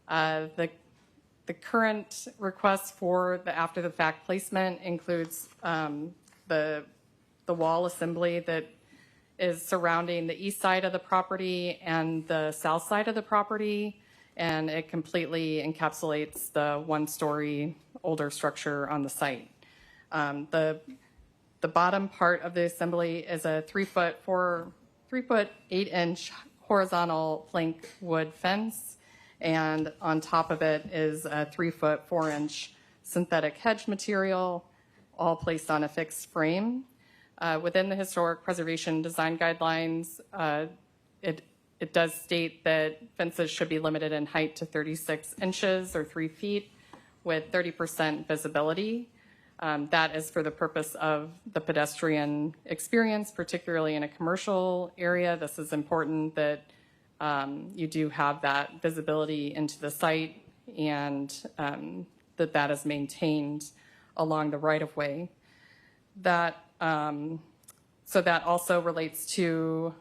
The current request for the after-the-fact placement includes the wall assembly that is surrounding the east side of the property and the south side of the property, and it completely encapsulates the one-story older structure on the site. The bottom part of the assembly is a 3 foot 8 inch horizontal plank wood fence, and on top of it is a 3 foot 4 inch synthetic hedge material, all placed on a fixed frame. Within the historic preservation design guidelines, it does state that fences should be limited in height to 36 inches or 3 feet with 30% visibility. That is for the purpose of the pedestrian experience, particularly in a commercial area. This is important that you do have that visibility into the site, and that is maintained along the right-of-way. So that also relates to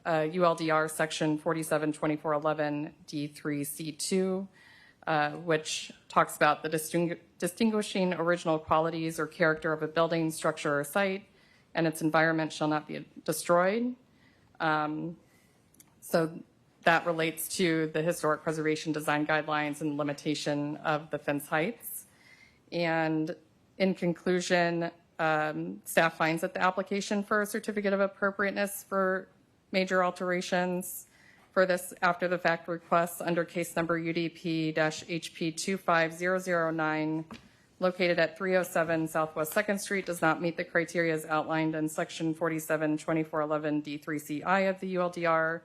ULDR section 472411 D3C2, which talks about the distinguishing original qualities or character of a building, structure, or site, and its environment shall not be destroyed. So that relates to the historic preservation design guidelines and limitation of the fence heights. And in conclusion, staff finds that the application for a certificate of appropriateness for major alterations for this after-the-fact request under case number UDP-HP 25009, located at 307 Southwest 2nd Street, does not meet the criteria as outlined in section 472411 D3CI of the ULDR,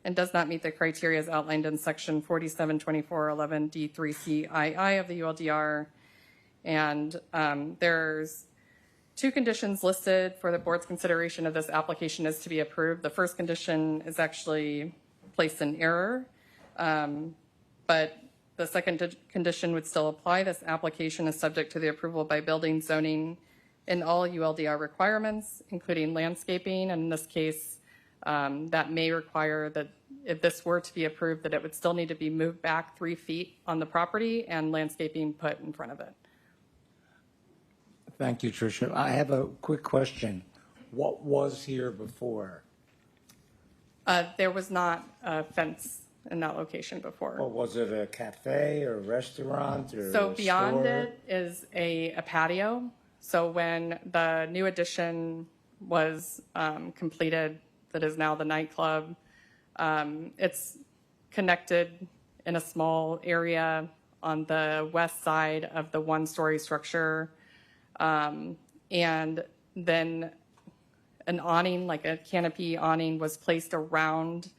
and does not meet the criteria as outlined in section 472411 D3CII of the ULDR. And there's 2 conditions listed for the board's consideration of this application is to be approved. The first condition is actually placed in error, but the second condition would still apply. This application is subject to the approval by building, zoning, and all ULDR requirements, including landscaping. And in this case, that may require that if this were to be approved, that it would still need to be moved back 3 feet on the property and landscaping put in front of it. Thank you, Tricia. I have a quick question. What was here before? There was not a fence in that location before. Or was it a cafe or a restaurant or So a beyond store? it is a patio. So when the new addition was completed, that is now the nightclub, it's connected in a small area on the west side of the one-story structure. And then an awning, like a canopy awning, was placed around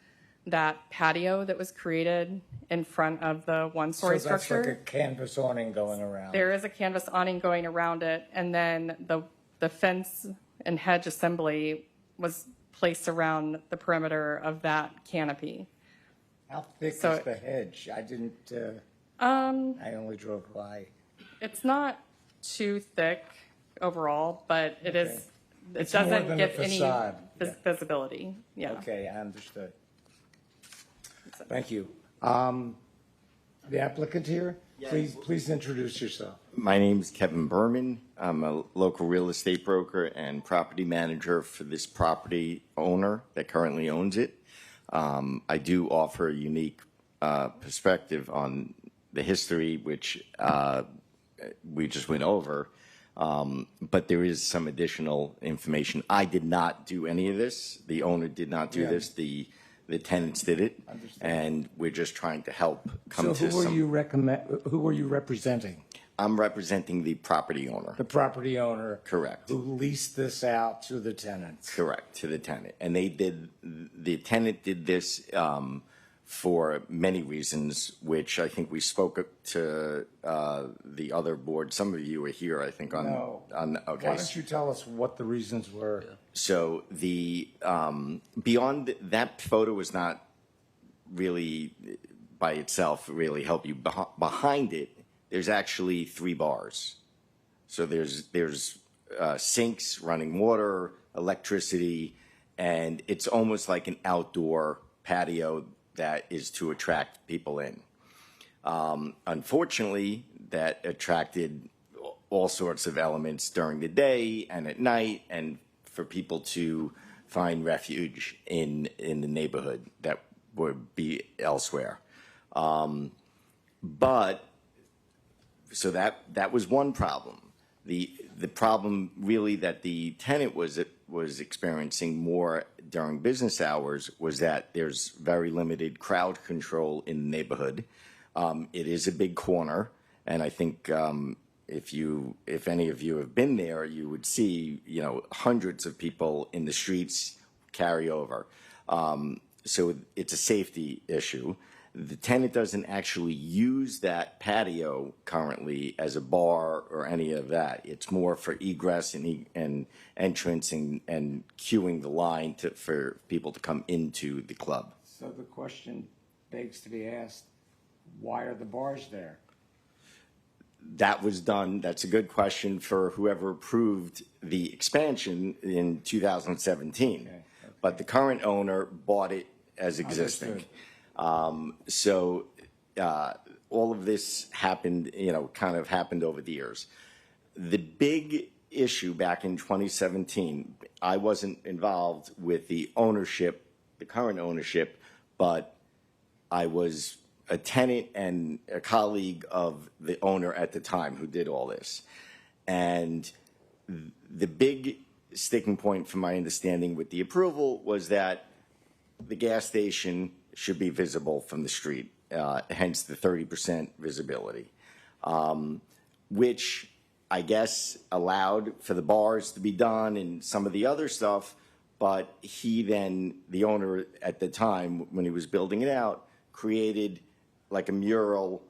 that patio that was created in front of the one-story So that's structure. like a canvas awning going around. There is a canvas awning going around it, and then the fence and hedge assembly was placed around the perimeter of that canopy. How thick So- is the hedge? I didn't, I only drove by. It's not too thick overall, but it is. Okay. It It's more doesn't than give a any facade. visibility. Yeah. Okay, I understood. Thank you. The applicant here, please introduce yourself. My name is Kevin Berman. I'm a local real estate broker and property manager for this property owner that currently owns it. I do offer a unique perspective on the history, which we just went over. But there is some additional information. I did not do any of this. The owner did not do this. The tenants did it. And we're just trying to help come to So some. who were you representing? I'm representing the property owner. The property owner? Correct. Who leased this out to the tenants? Correct, to the tenant. And the tenant did this for many reasons, which I think we spoke to the other board. Some of you were here, I think, on. No. Okay. Why don't you tell us what the reasons were? So the beyond that photo was not really by itself really help you. Behind it, there's actually 3 bars. So there's sinks, running water, electricity, and it's almost like an outdoor patio that is to attract people in. Unfortunately, that attracted all sorts of elements during the day and at night, and for people to find refuge in the neighborhood that would be elsewhere. But so that was one problem. The problem really that the tenant was experiencing more during business hours was that there's very limited crowd control in the neighborhood. It is a big corner, and I think if any of you have been there, you would see hundreds of people in the streets carry over. So it's a safety issue. The tenant doesn't actually use that patio currently as a bar or any of that. It's more for egress and entrance and queuing the line for people to come into the club. So the question begs to be asked, why are the bars there? That was done. That's a good question for whoever approved the expansion in 2017. Okay. But the current owner bought it as existing. Understood. So all of this happened, kind of happened over the years. The big issue back in 2017, I wasn't involved with the ownership, the current ownership, but I was a tenant and a colleague of the owner at the time who did all this. And the big sticking point from my understanding with the approval was that the gas station should be visible from the street, hence the 30% visibility, which I guess allowed for the bars to be done and some of the other stuff. But he then, the owner at the time when he was building it out, created like a mural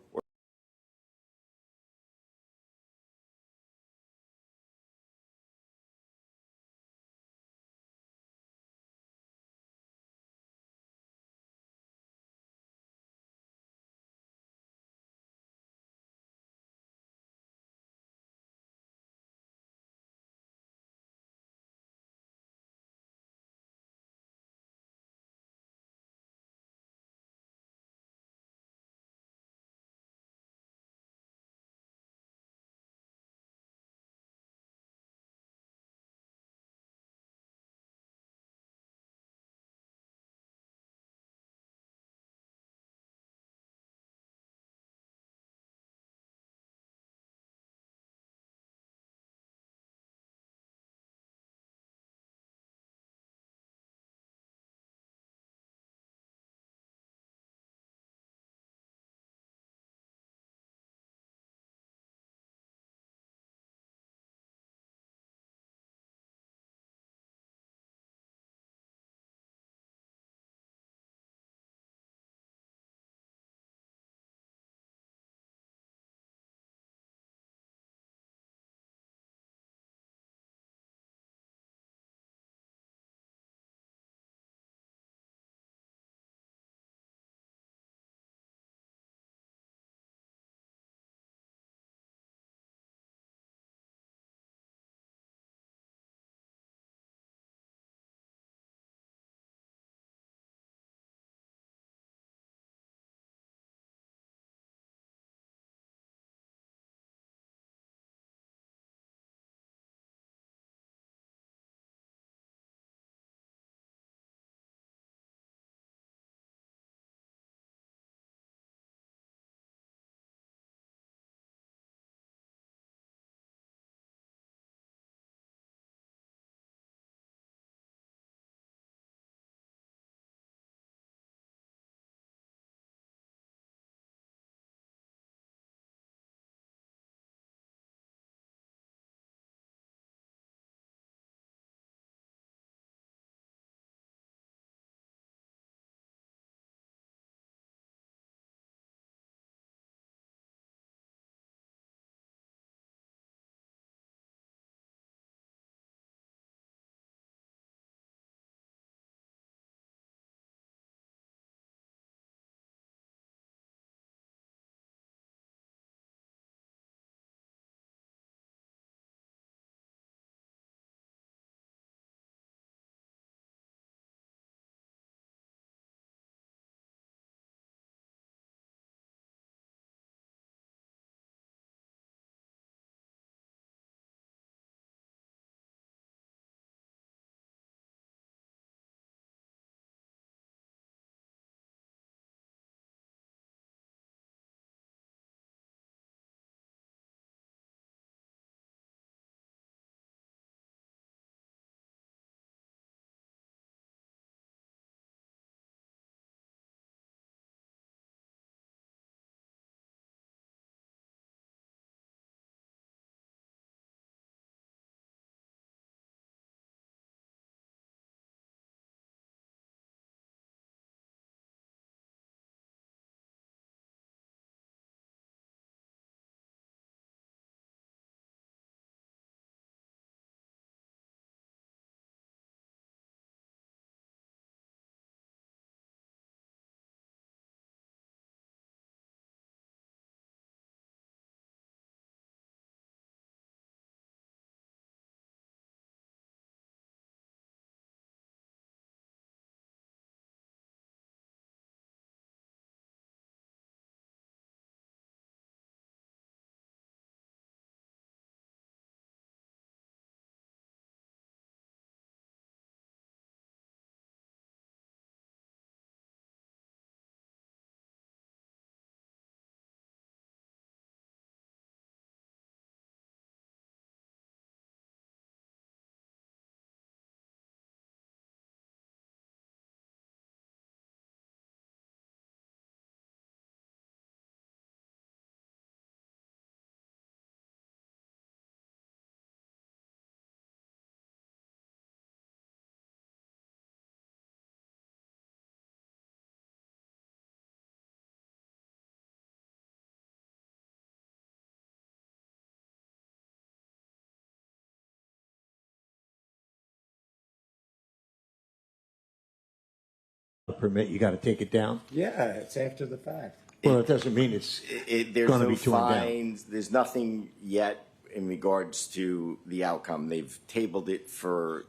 permit, you got to take it down? Yeah, it's after the fact. Well, it doesn't mean it's There's going to no be torn down. fines. There's nothing yet in regards to the outcome. They've tabled it for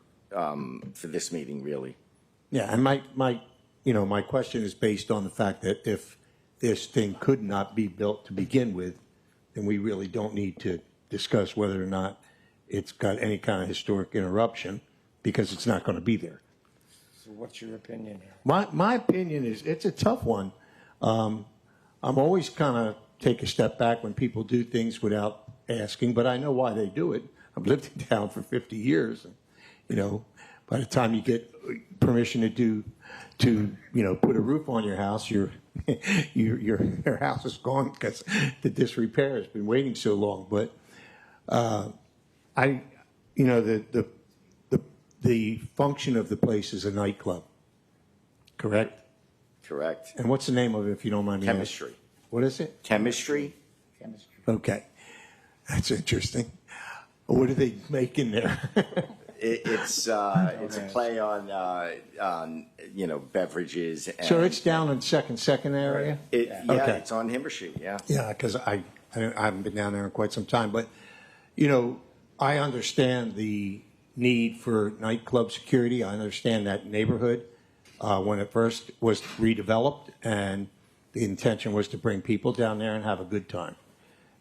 this meeting, really. Yeah, and my question is based on the fact that if this thing could not be built to begin with, then we really don't need to discuss whether or not it's got any kind of historic interruption, because it's not going to be there. So what's your opinion here? My opinion is it's a tough one. I'm always kind of take a step back when people do things without asking, but I know why they do it. I've lived in town for 50 years. And, you know, by the time you get permission to put a roof on your house, your house is gone because the disrepair has been waiting so long. But the function of the place is a nightclub, correct? Correct. And what's the name of it, if you don't mind me asking? Chemistry. What is it? Chemistry. Okay. That's interesting. What do they make in there? It's a play on beverages. And, So it's down in second area? Okay. It's on Himmer Street. Yeah. Yeah, because I haven't been down there in quite some time. But, I understand the need for nightclub security. I understand that neighborhood when it first was redeveloped, and the intention was to bring people down there and have a good time.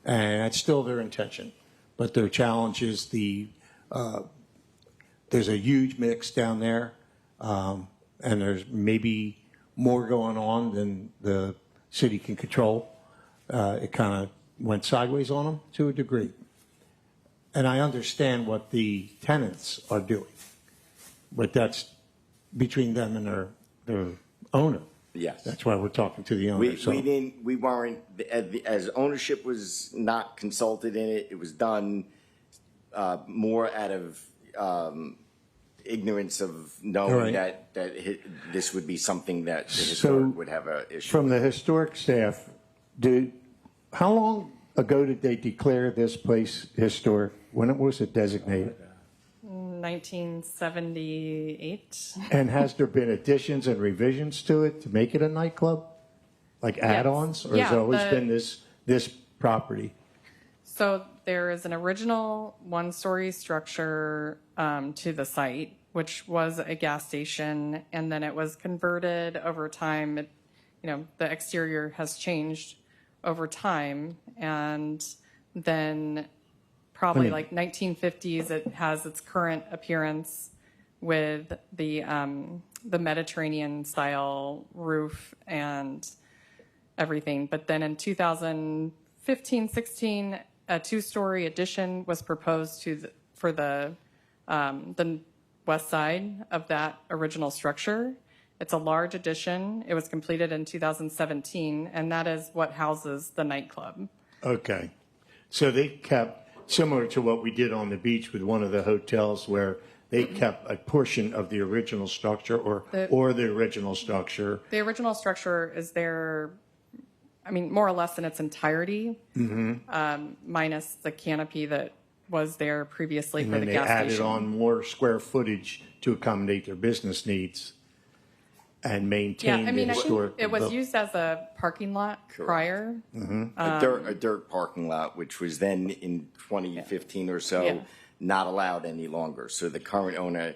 And that's still their intention. But their challenge is there's a huge mix down there, and there's maybe more going on than the city can control. It kind of went sideways on them to a degree. And I understand what the tenants are doing, but that's between them and their owner. Yes. That's why we're talking to the owner. We weren't, as ownership was not consulted in it. It was done more out of ignorance of knowing Right. that this would be something that the historic would have an issue. From the historic staff, how long ago did they declare this place historic? When was it designated? 1978. And has there been additions and revisions to it to make it a nightclub? Like add-ons? Or has it always been this property? So there is an original one-story structure to the site, which was a gas station, and then it was converted over time. The exterior has changed over time, and then probably like 1950s, it has its current appearance with the Mediterranean style roof and everything. But then in 2015-16, a two-story addition was proposed for the west side of that original structure. It's a large addition. It was completed in 2017, and that is what houses the nightclub. Okay. So they kept, similar to what we did on the beach with one of the hotels, where they kept a portion of the original structure or the original structure. The original structure is there, more or less in its entirety, minus the canopy that was there previously And for then the they gas added station. on more square footage to accommodate their business needs and maintain the I historic. think it was used as a parking lot prior. A dirt parking lot, which was then in 2015 or so not allowed any longer. So the current owner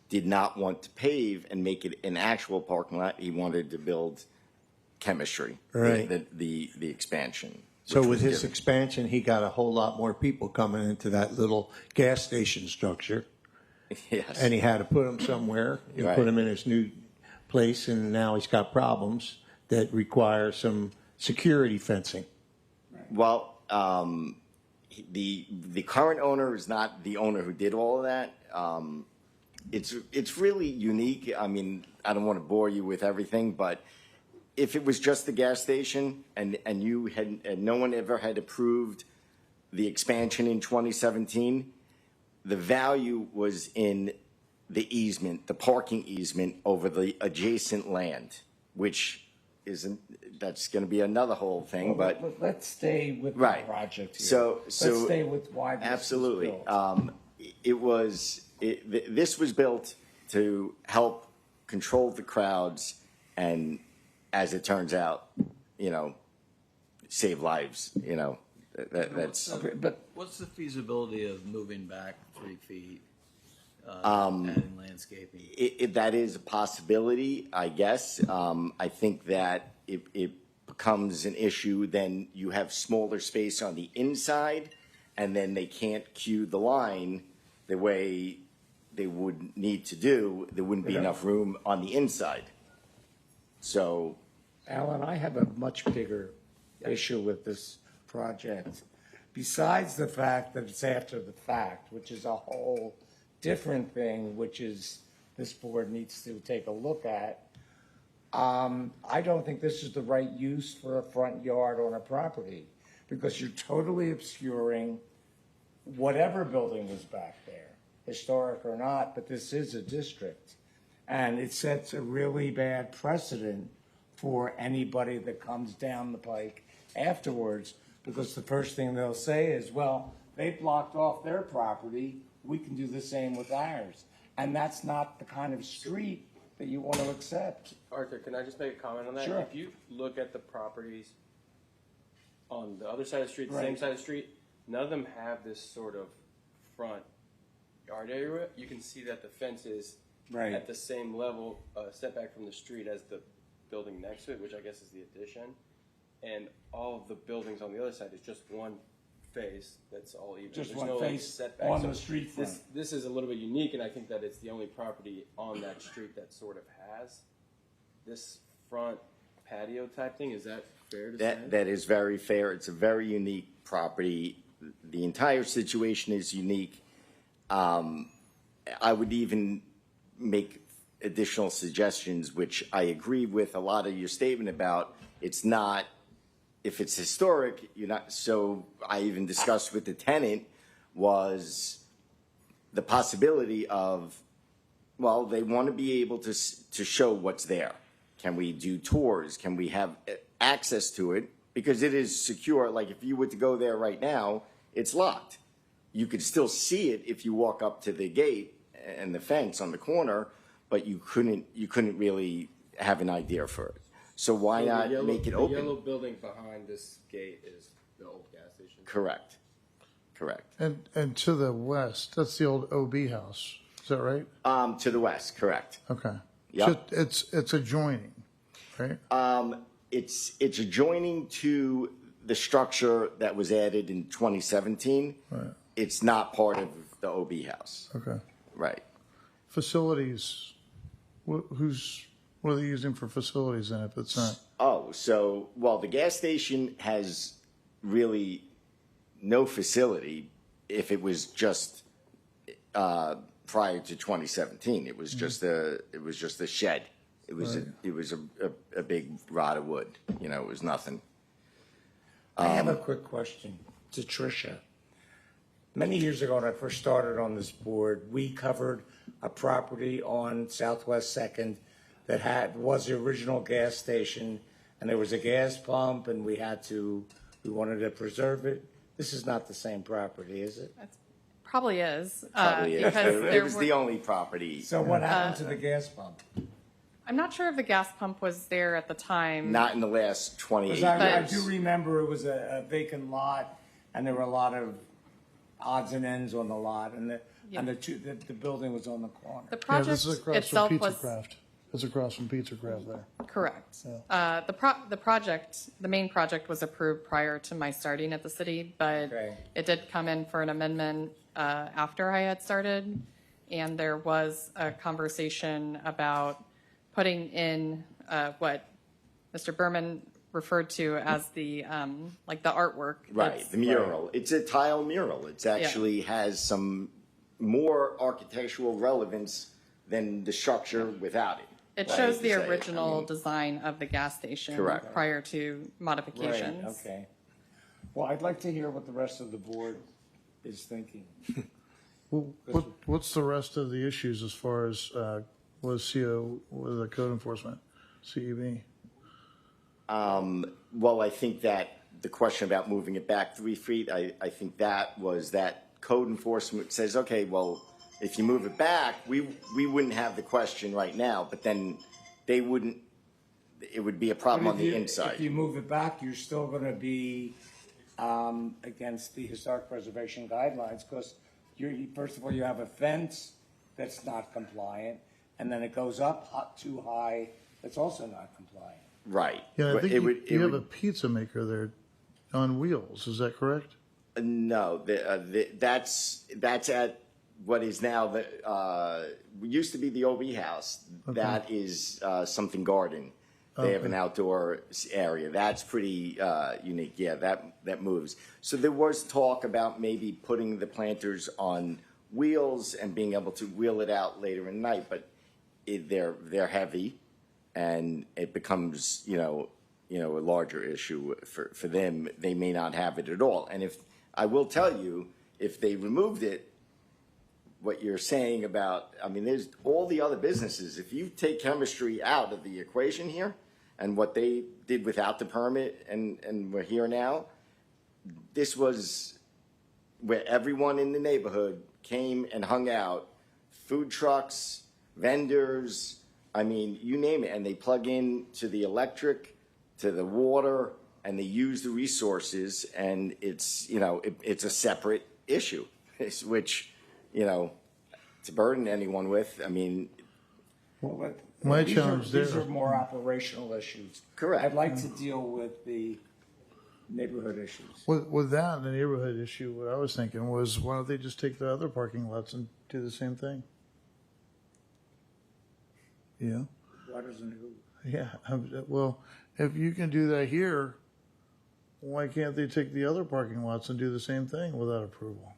did not want to pave and make it an actual parking lot. He wanted to build Chemistry, Right. the expansion. So which with was his given. expansion, he got a whole lot more people coming into that little gas station structure. Yes. And he had to put them somewhere. He Right. put them in his new place, and now he's got problems that require some security fencing. Well, the current owner is not the owner who did all of that. It's really unique. I don't want to bore you with everything, but if it was just the gas station and no one ever had approved the expansion in 2017, the value was in the easement, the parking easement over the adjacent land, which that's going to be another whole thing. But let's stay with right. the project here. So let's stay with why this absolutely. was built. This was built to help control the crowds and as it turns out, save lives. That's What's the feasibility of moving back 3 feet, adding landscaping? that is a possibility, I guess. I think that it becomes an issue. Then you have smaller space on the inside, and then they can't cue the line the way they would need to do. There wouldn't be enough room on the inside. So, Alan, I have a much bigger issue with this project. Besides the fact that it's after the fact, which is a whole different thing, which is this board needs to take a look at, I don't think this is the right use for a front yard on a property, because you're totally obscuring whatever building was back there, historic or not, but this is a district. And it sets a really bad precedent for anybody that comes down the pike afterwards, because the first thing they'll say is, well, they blocked off their property, we can do the same with ours. And that's not the kind of street that you want to accept. Arthur, can I just make a comment on that? Sure. If you look at the properties on the other side of the street, the Right. same side of the street, none of them have this sort of front yard area. You can see that the fence is Right. at the same level, setback from the street as the building next to it, which I guess is the addition. And all of the buildings on the other side is just one face that's all even. Just There's one no, face setback. on So the street front. This is a little bit unique, and I think that it's the only property on that street that sort of has this front patio type thing. Is that fair to say? that is very fair. It's a very unique property. The entire situation is unique. I would even make additional suggestions, which I agree with a lot of your statement about. It's not, if it's historic, you're not. So I even discussed with the tenant was the possibility of, well, they want to be able to show what's there. Can we do tours? Can we have access to it? Because it is secure. Like if you were to go there right now, it's locked. You could still see it if you walk up to the gate and the fence on the corner, but you couldn't really have an idea for it. So why So not make it open? The yellow building behind this gate is the old gas station. Correct. And to the west, that's the old OB house. Is that right? To the west, correct. Okay. Yep. So it's adjoining, right? It's adjoining to the structure that was added in 2017. Right. It's not part of the OB house. Okay. Right. Facilities. What are they using for facilities then if it's not? Oh, so, well, the gas station has really no facility if it was just prior to 2017. It was just a shed. It was a big rod of wood. It was nothing. I have a quick question to Tricia. Many years ago, when I first started on this board, we covered a property on Southwest 2nd that was the original gas station, and there was a gas pump, and we wanted to preserve it. This is not the same property, is it? Probably is. Probably is. Because It was the only property. So what happened to the gas pump? I'm not sure if the gas pump was there at the time. Not in the last 28 Because years. I do remember it was a vacant lot, and there were a lot of odds and ends on the lot, and the building was on the corner. The Yeah, project this is across itself from Pizza was Craft. It's across from Pizza Craft there. correct. Yeah. The main project was approved prior to my starting at the city, but Okay. it did come in for an amendment after I had started, and there was a conversation about putting in what Mr. Berman referred to as the like the artwork. Right, that's- the mural. It's a tile mural. It actually has some more architectural relevance than the structure without it. It I shows hate the to say it. original I mean, design of the gas station Correct. prior to modifications. Right, okay. Well, I'd like to hear what the rest of the board is thinking. Well, what's the rest of the issues as far as with the code enforcement, CEB? Well, I think that the question about moving it back 3 feet, I think that was that code enforcement says, okay, well, if you move it back, we wouldn't have the question right now, but then they wouldn't it would be a problem But on if the you- inside. If you move it back, you're still going to be against the historic preservation guidelines because first of all, you have a fence that's not compliant, and then it goes up too high that's also not compliant. Right. Yeah, I But think it you, would- it you have would- a pizza maker there on wheels. Is that correct? No, that's at what is now used to be the OB house. Okay. That is something garden. They have an outdoor area. That's pretty unique. Yeah, that moves. So there was talk about maybe putting the planters on wheels and being able to wheel it out later in the night, but they're heavy, and it becomes a larger issue for them. They may not have it at all. And if I will tell you, if they removed it, what you're saying about, I mean, there's all the other businesses. If you take chemistry out of the equation here and what they did without the permit and we're here now, this was where everyone in the neighborhood came and hung out, food trucks, vendors, I mean, you name it. And they plug in to the electric, to the water, and they use the resources, and it's a separate issue, which to burden anyone with. I mean, My these challenge these there- are more operational issues. Correct. I'd like to deal with the neighborhood issues. With that, the neighborhood issue, what I was thinking was, why don't they just take the other parking lots and do the same thing? Yeah. Why doesn't who? Yeah. Well, if you can do that here, why can't they take the other parking lots and do the same thing without approval?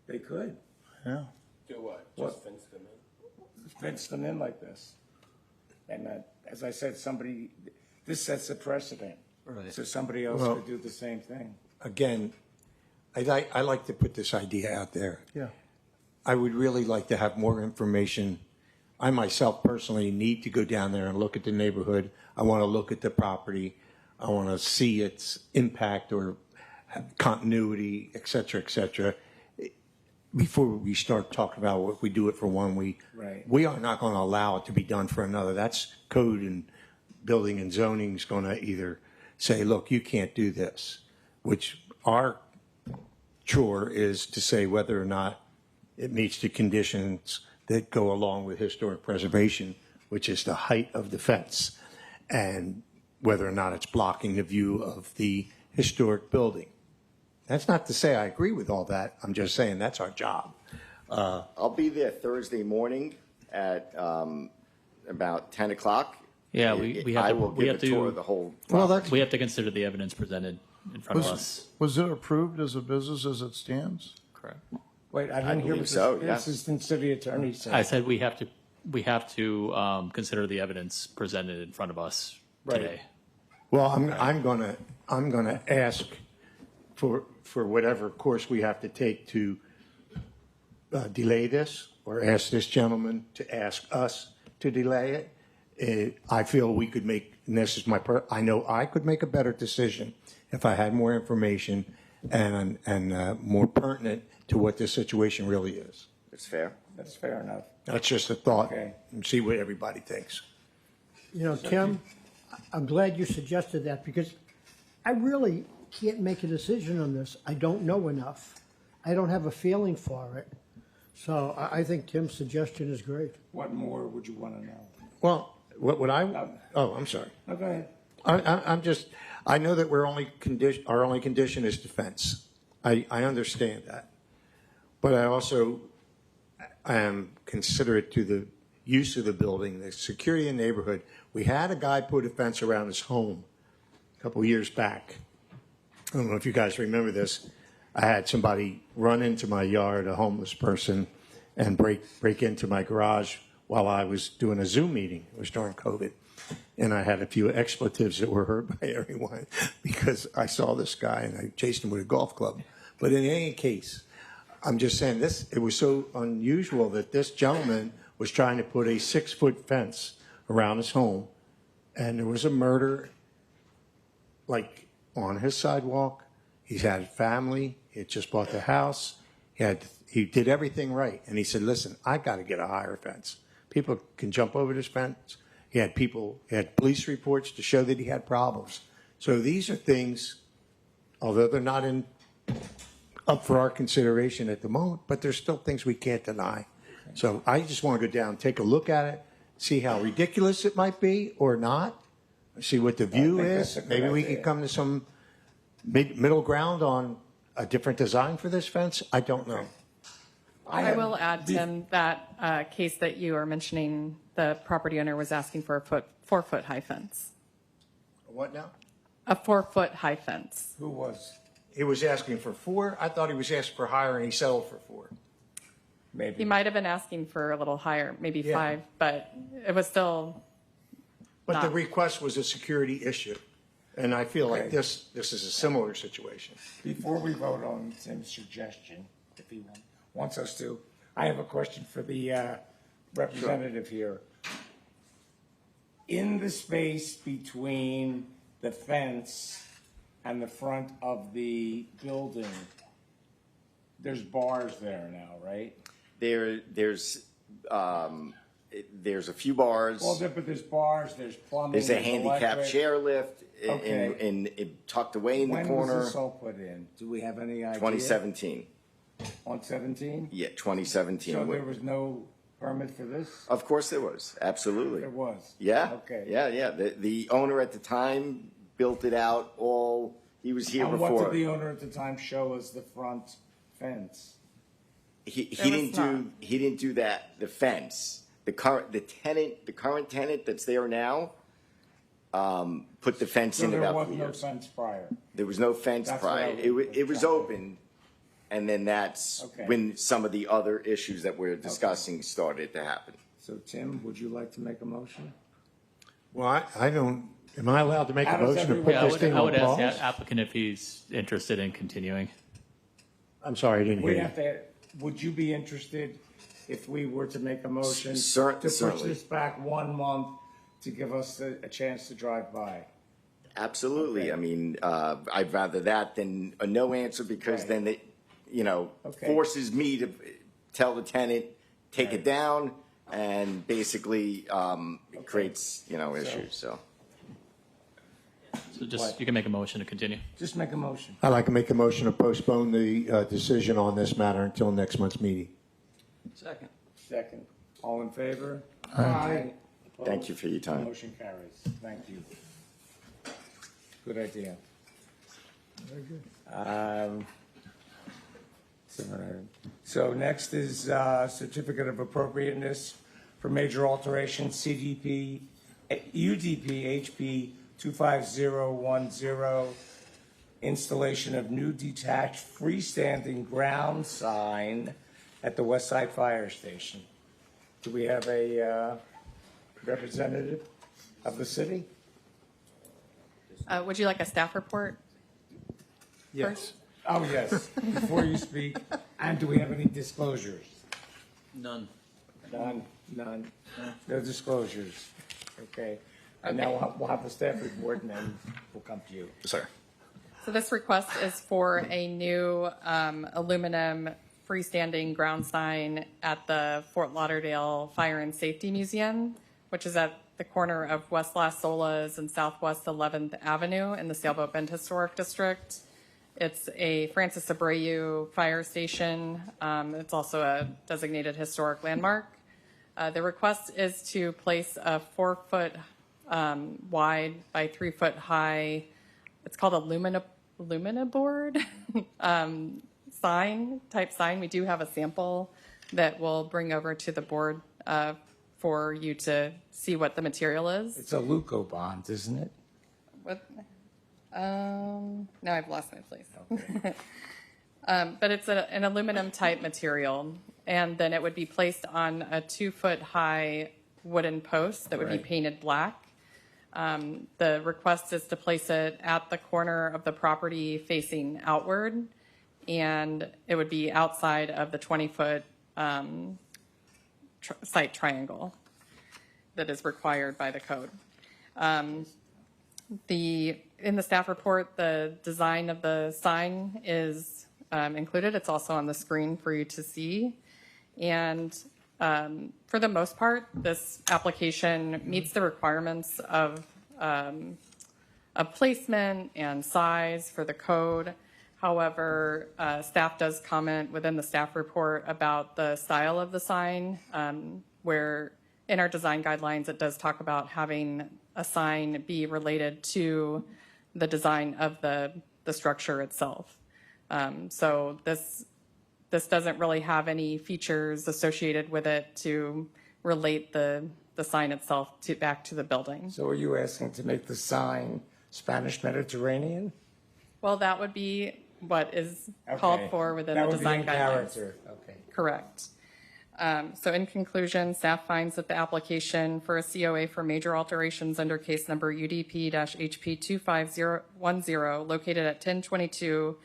They could Yeah. Do what? What? Just fence them in? fence them in like this. And as I said, this sets a precedent. Right. So somebody else Well- could do the same thing. Again, I like to put this idea out there. Yeah. I would really like to have more information. I myself personally need to go down there and look at the neighborhood. I want to look at the property. I want to see its impact or continuity, et cetera, before we start talking about if we do it for one week. Right. We are not going to allow it to be done for another. That's code and building and zoning is going to either say, look, you can't do this, which our chore is to say whether or not it meets the conditions that go along with historic preservation, which is the height of the fence, and whether or not it's blocking the view of the historic building. That's not to say I agree with all that. I'm just saying that's our job. I'll be there Thursday morning at about 10 o'clock. Yeah, we have I to, will we give have a tour to, of the whole. Well, that's, we have to consider the evidence presented in front of us. was it approved as a business as it stands? Correct. Wait, I didn't hear believe what so, the yes. assistant city attorney said. I said we have to consider the evidence presented in front of us today. Well, I'm gonna ask for whatever course we have to take to delay this, or ask this gentleman to ask us to delay it. I feel we could make, and this is I know I could make a better decision if I had more information and more pertinent to what this situation really is. It's fair. That's fair enough. That's just a thought, Okay. and see what everybody thinks. Tim, I'm glad you suggested that because I really can't make a decision on this. I don't know enough. I don't have a feeling for it. So I think Tim's suggestion is great. What more would you want to know? Well, I'm sorry. No, go ahead. I know that our only condition is defense. I understand that. But I also am considerate to the use of the building, the security in the neighborhood. We had a guy put a fence around his home a couple of years back. I don't know if you guys remember this. I had somebody run into my yard, a homeless person, and break into my garage while I was doing a Zoom meeting. It was during COVID. And I had a few expletives that were heard by everyone because I saw this guy and I chased him with a golf club. But in any case, I'm just saying it was so unusual that this gentleman was trying to put a 6-foot fence around his home, and there was a murder like on his sidewalk. He's had a family. He had just bought the house. He did everything right. And he said, listen, I got to get a higher fence. People can jump over this fence. He had police reports to show that he had problems. So these are things, although they're not up for our consideration at the moment, but there's still things we can't deny. So I just want to go down, take a look at it, see how ridiculous it might be or not, see what the view is. Maybe we can come to some middle ground on a different design for this fence. I don't know. I will add, Tim, that case that you are mentioning, the property owner was asking for a 4-foot high fence. What now? A 4-foot high fence. Who was? He was asking for 4. I thought he was asking for higher, and he settled for 4. Maybe. He might have been asking for a little higher, maybe 5, but it was still. But the not. request was a security issue, and I feel like this is a similar situation. Before we vote on Tim's suggestion, if he wants us to, I have a question for the representative here. In the space between the fence and the front of the building, there's bars there now, right? There's a few bars. Well, but there's bars, there's plumbing. There's a there's handicap electric. chairlift Okay. in tucked away in the When corner. was this all put in? Do we have any idea? 2017. On 17? Yeah, 2017. So there was no permit for this? Of course there was. Absolutely. There was? Yeah. Okay. Yeah. The owner at the time built it out all. He was here And before. what did the owner at the time show as the front fence? He There was didn't do that. The fence. The current tenant that's there now put the fence So in there about was 4 no years. fence prior? There was no fence That's what I prior. was It was trying to- open, and then that's Okay. when some of the other issues that we're discussing started to happen. So Tim, would you like to make a motion? Well, I don't, am I allowed to make a How does motion to everyone- put Yeah, this thing I on would ask pause? the applicant if he's interested in continuing. I'm sorry, I didn't We hear have you. to, would you be interested if we were to make a motion Cer- to push certainly. this back 1 month to give us a chance to drive by? Absolutely. Okay. I mean, I'd rather that than a no answer because Right. then it, Okay. forces me to tell the tenant, take it down, and basically it creates, issues. So. So just, you can make a motion to continue. Just make a motion. I'd like to make a motion to postpone the decision on this matter until next month's meeting. Second. All in favor? Aye. Thank you for your time. Motion carries. Thank you. Good idea. Very good. So next is certificate of appropriateness for major alteration, UDP HP 25010, installation of new detached freestanding ground sign at the West Side Fire Station. Do we have a representative of the city? Would you like a staff report? Yes. Oh, yes. Before you speak, and do we have any disclosures? None. None. No disclosures. Okay. And now we'll have the staff report, and then we'll come to you. Sir. So this request is for a new aluminum freestanding ground sign at the Fort Lauderdale Fire and Safety Museum, which is at the corner of West Las Olas and Southwest 11th Avenue in the Sailboat Bend Historic District. It's a Francis Abreu fire station. It's also a designated historic landmark. The request is to place a 4-foot wide by 3-foot high, it's called a lumina board type sign. We do have a sample that we'll bring over to the board for you to see what the material is. It's a Luco bond, isn't it? What? Now I've lost my place. But it's an aluminum type material, and then it would be placed on a 2-foot high wooden post that would be Right. painted black. The request is to place it at the corner of the property facing outward, and it would be outside of the 20-foot site triangle that is required by the code. In the staff report, the design of the sign is included. It's also on the screen for you to see. And For the most part, this application meets the requirements of placement and size for the code. However, staff does comment within the staff report about the style of the sign, where in our design guidelines, it does talk about having a sign be related to the design of the structure itself. So this doesn't really have any features associated with it to relate the sign itself back to the building. So are you asking to make the sign Spanish Mediterranean? Well, that would be what is called for within the design guidelines. Character. Okay. Correct. So in conclusion, staff finds that the application for a COA for major alterations under case number UDP-HP 25010 located at 1022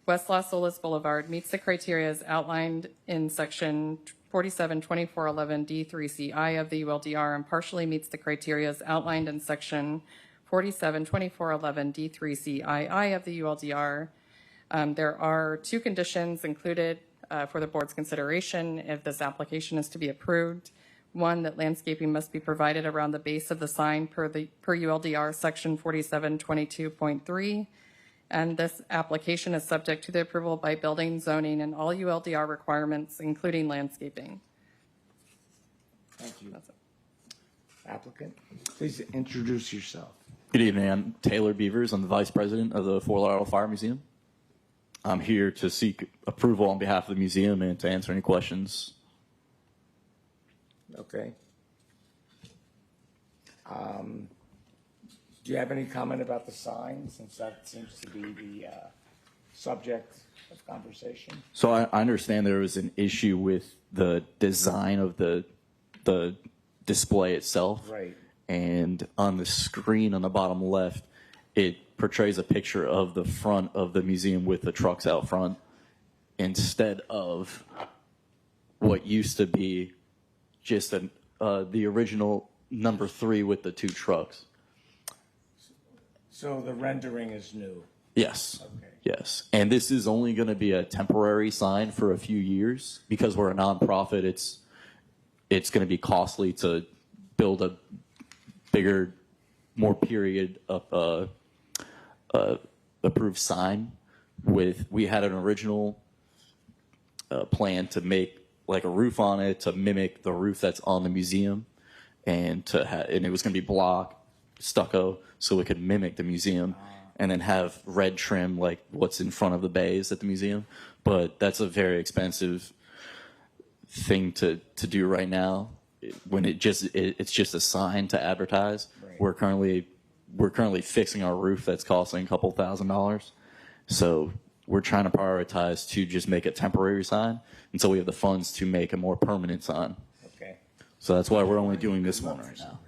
West Las Olas Boulevard meets the criteria as outlined in section 472411D3CI of the ULDR and partially meets the criteria as outlined in section 472411D3CII of the ULDR. There are two conditions included for the board's consideration if this application is to be approved. One, that landscaping must be provided around the base of the sign per ULDR section 4722.3. And this application is subject to the approval by building, zoning, and all ULDR requirements, including landscaping. Thank you. Applicant, please introduce yourself. Good evening. I'm Taylor Beavers. I'm the Vice President of the Fort Lauderdale Fire Museum. I'm here to seek approval on behalf of the museum and to answer any questions. Okay. Do you have any comment about the sign, since that seems to be the subject of conversation? So I understand there was an issue with the design of the display itself. Right. And on the screen on the bottom left, it portrays a picture of the front of the museum with the trucks out front instead of what used to be just the original number 3 with the 2 trucks. So the rendering is new? Yes. Okay. Yes. And this is only going to be a temporary sign for a few years because we're a nonprofit. It's going to be costly to build a bigger, more period of approved sign. We had an original plan to make like a roof on it to mimic the roof that's on the museum, and it was going to be block stucco so it could mimic the museum, and then have red trim like what's in front of the bays at the museum. But that's a very expensive thing to do right now when it's just a sign to advertise. Right. We're currently fixing our roof that's costing a couple $1,000s. So we're trying to prioritize to just make a temporary sign until we have the funds to make a more permanent sign. Okay. So that's why we're only doing this one right now.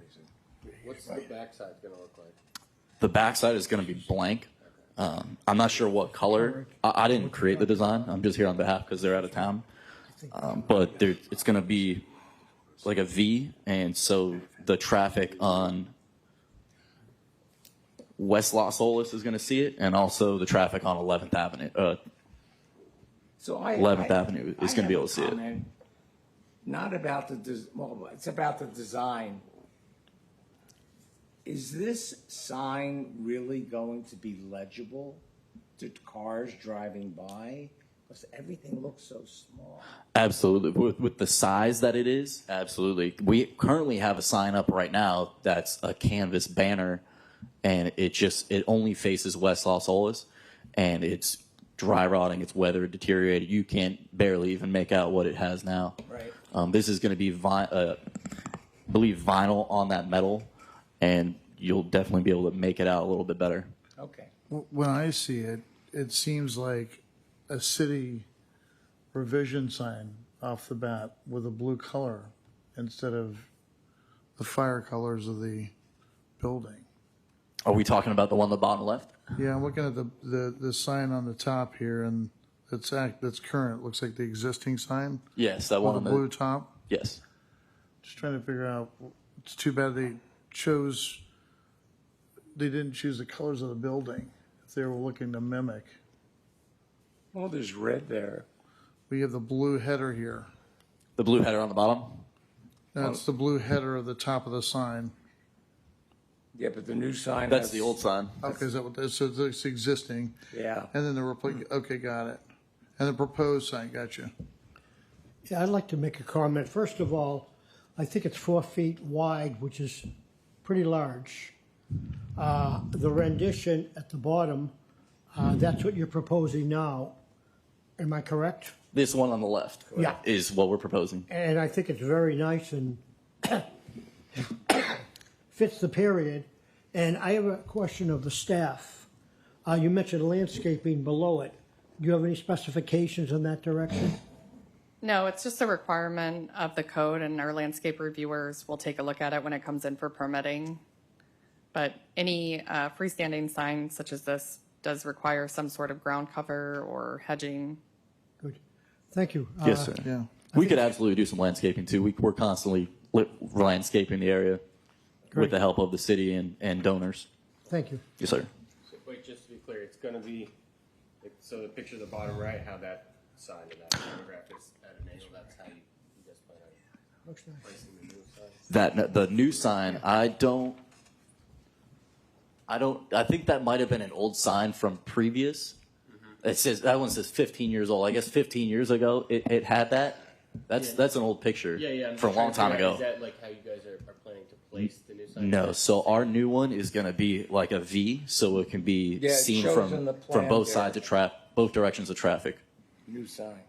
What's the backside going to look like? The backside is going to be blank. I'm not sure what color. I didn't create the design. I'm just here on behalf because they're out of town. But it's going to be like a V, and so the traffic on West Las Olas is going to see it, and also the traffic on 11th Avenue. 11th Avenue is going to be able to see it. Not about it's about the design. Is this sign really going to be legible to cars driving by? Because everything looks so small. Absolutely. With the size that it is, absolutely. We currently have a sign up right now that's a canvas banner, and it only faces West Las Olas, and it's dry rotting, it's weather deteriorated. You can't barely even make out what it has now. Right. This is going to be, I believe, vinyl on that metal, and you'll definitely be able to make it out a little bit better. Okay. When I see it, it seems like a city revision sign off the bat with a blue color instead of the fire colors of the building. Are we talking about the one on the bottom left? Yeah, I'm looking at the sign on the top here, and that's current. It looks like the existing sign. Yes, that one with on the blue top. Yes. Just trying to figure out. It's too bad they didn't choose the colors of the building if they were looking to mimic. Well, there's red there. We have the blue header here. The blue header on the bottom? That's the blue header of the top of the sign. Yeah, but the new sign. That's has- the old sign. Okay, is that what, so it's existing? Yeah. And then okay, got it. And the proposed sign, gotcha. Yeah, I'd like to make a comment. First of all, I think it's 4 feet wide, which is pretty large. The rendition at the bottom, that's what you're proposing now. Am I correct? This one on the left Yeah. is what we're proposing. And I think it's very nice and fits the period. And I have a question of the staff. You mentioned landscaping below it. Do you have any specifications in that direction? No, it's just a requirement of the code, and our landscape reviewers will take a look at it when it comes in for permitting. But any freestanding sign such as this does require some sort of ground cover or hedging. Good. Thank you. Yes, sir. Yeah. We could absolutely do some landscaping too. We're constantly landscaping the area Great. with the help of the city and donors. Thank you. Yes, sir. So, wait, just to be clear, it's going to be, so the picture at the bottom right, how that sign in that photograph is at an angle, that's how you guys plan on Looks nice. placing the new sign? The new sign, I think that might have been an old sign from previous. It says, that one says 15 years old. I guess 15 years ago it had that. That's an old picture Yeah. from a long time ago. Is that like how you guys are planning to place the new sign? No, so our new one is going to be like a V, so it can be Yeah, it seen shows in the from plan both there. sides of both directions of traffic. New sign.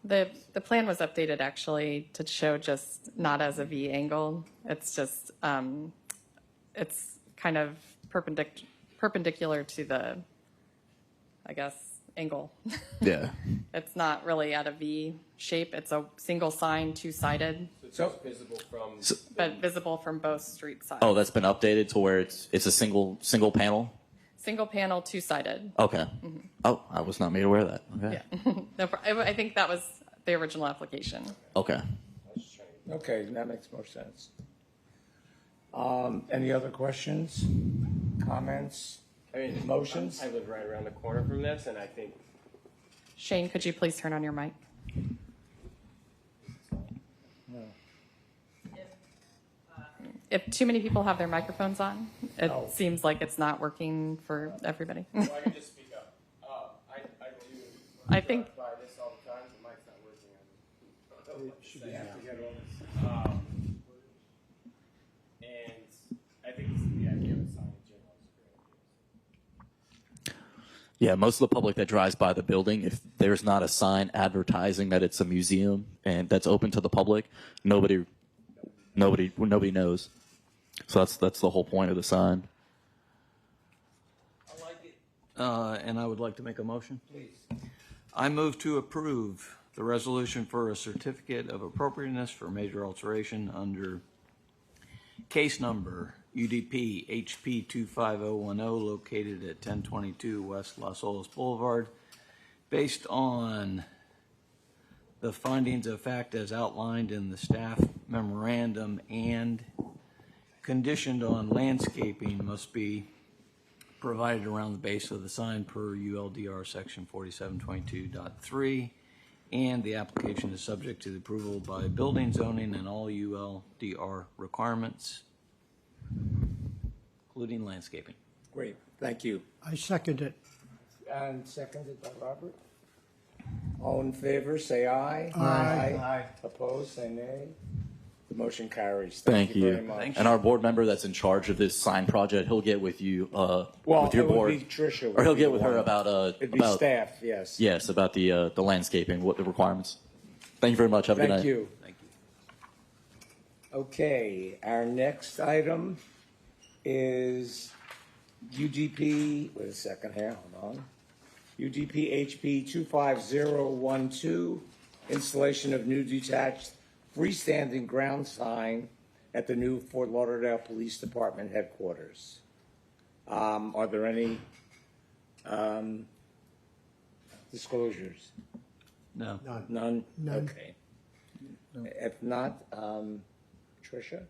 The plan was updated actually to show just not as a V angle. It's just, it's kind of perpendicular to the, I guess, angle. Yeah. It's not really at a V shape. It's a single sign, two-sided, So it's visible from. but visible from both street sides. Oh, that's been updated to where it's a single panel. Single panel, two-sided. Okay. Oh, I was not made aware of that. Okay. Yeah. I think that was the original application. Okay. Okay, that makes more sense. Any other questions, comments, I mean, motions? I live right around the corner from this, and I think Shane, could you please turn on your mic? If too many people have their microphones on, it Oh. seems like it's not working for everybody. well, I can just speak up. I believe I think by this all the time. The mic's not working. I have to get all this. And I think the idea of a sign in general is a great idea. Yeah, most of the public that drives by the building, if there's not a sign advertising that it's a museum and that's open to the public, nobody knows. So that's the whole point of the sign. I like it. And I would like to make a motion. Please. I move to approve the resolution for a certificate of appropriateness for major alteration under case number UDP HP 25010 located at 1022 West Las Olas Boulevard based on the findings of fact as outlined in the staff memorandum and conditioned on landscaping must be provided around the base of the sign per ULDR section 4722.3, and the application is subject to the approval by building, zoning, and all ULDR requirements, including landscaping. Great, thank you. I second it. And seconded by Robert. All in favor, say aye. Aye. Opposed, say nay. The motion carries. Thank you. very much. And our board member that's in charge of this sign project, he'll get with you, Well, with your it would board. be Tricia. Or he'll would be get the with her one. about, It'd be about, staff, yes. yes, about the landscaping, what the requirements. Thank you very much. Have a good night. Thank you. Okay, our next item is UDP, wait a second here, hold on. UDP HP 25012, installation of new detached freestanding ground sign at the new Fort Lauderdale Police Department headquarters. Are there any disclosures? No. None? None. Okay. If not, Tricia?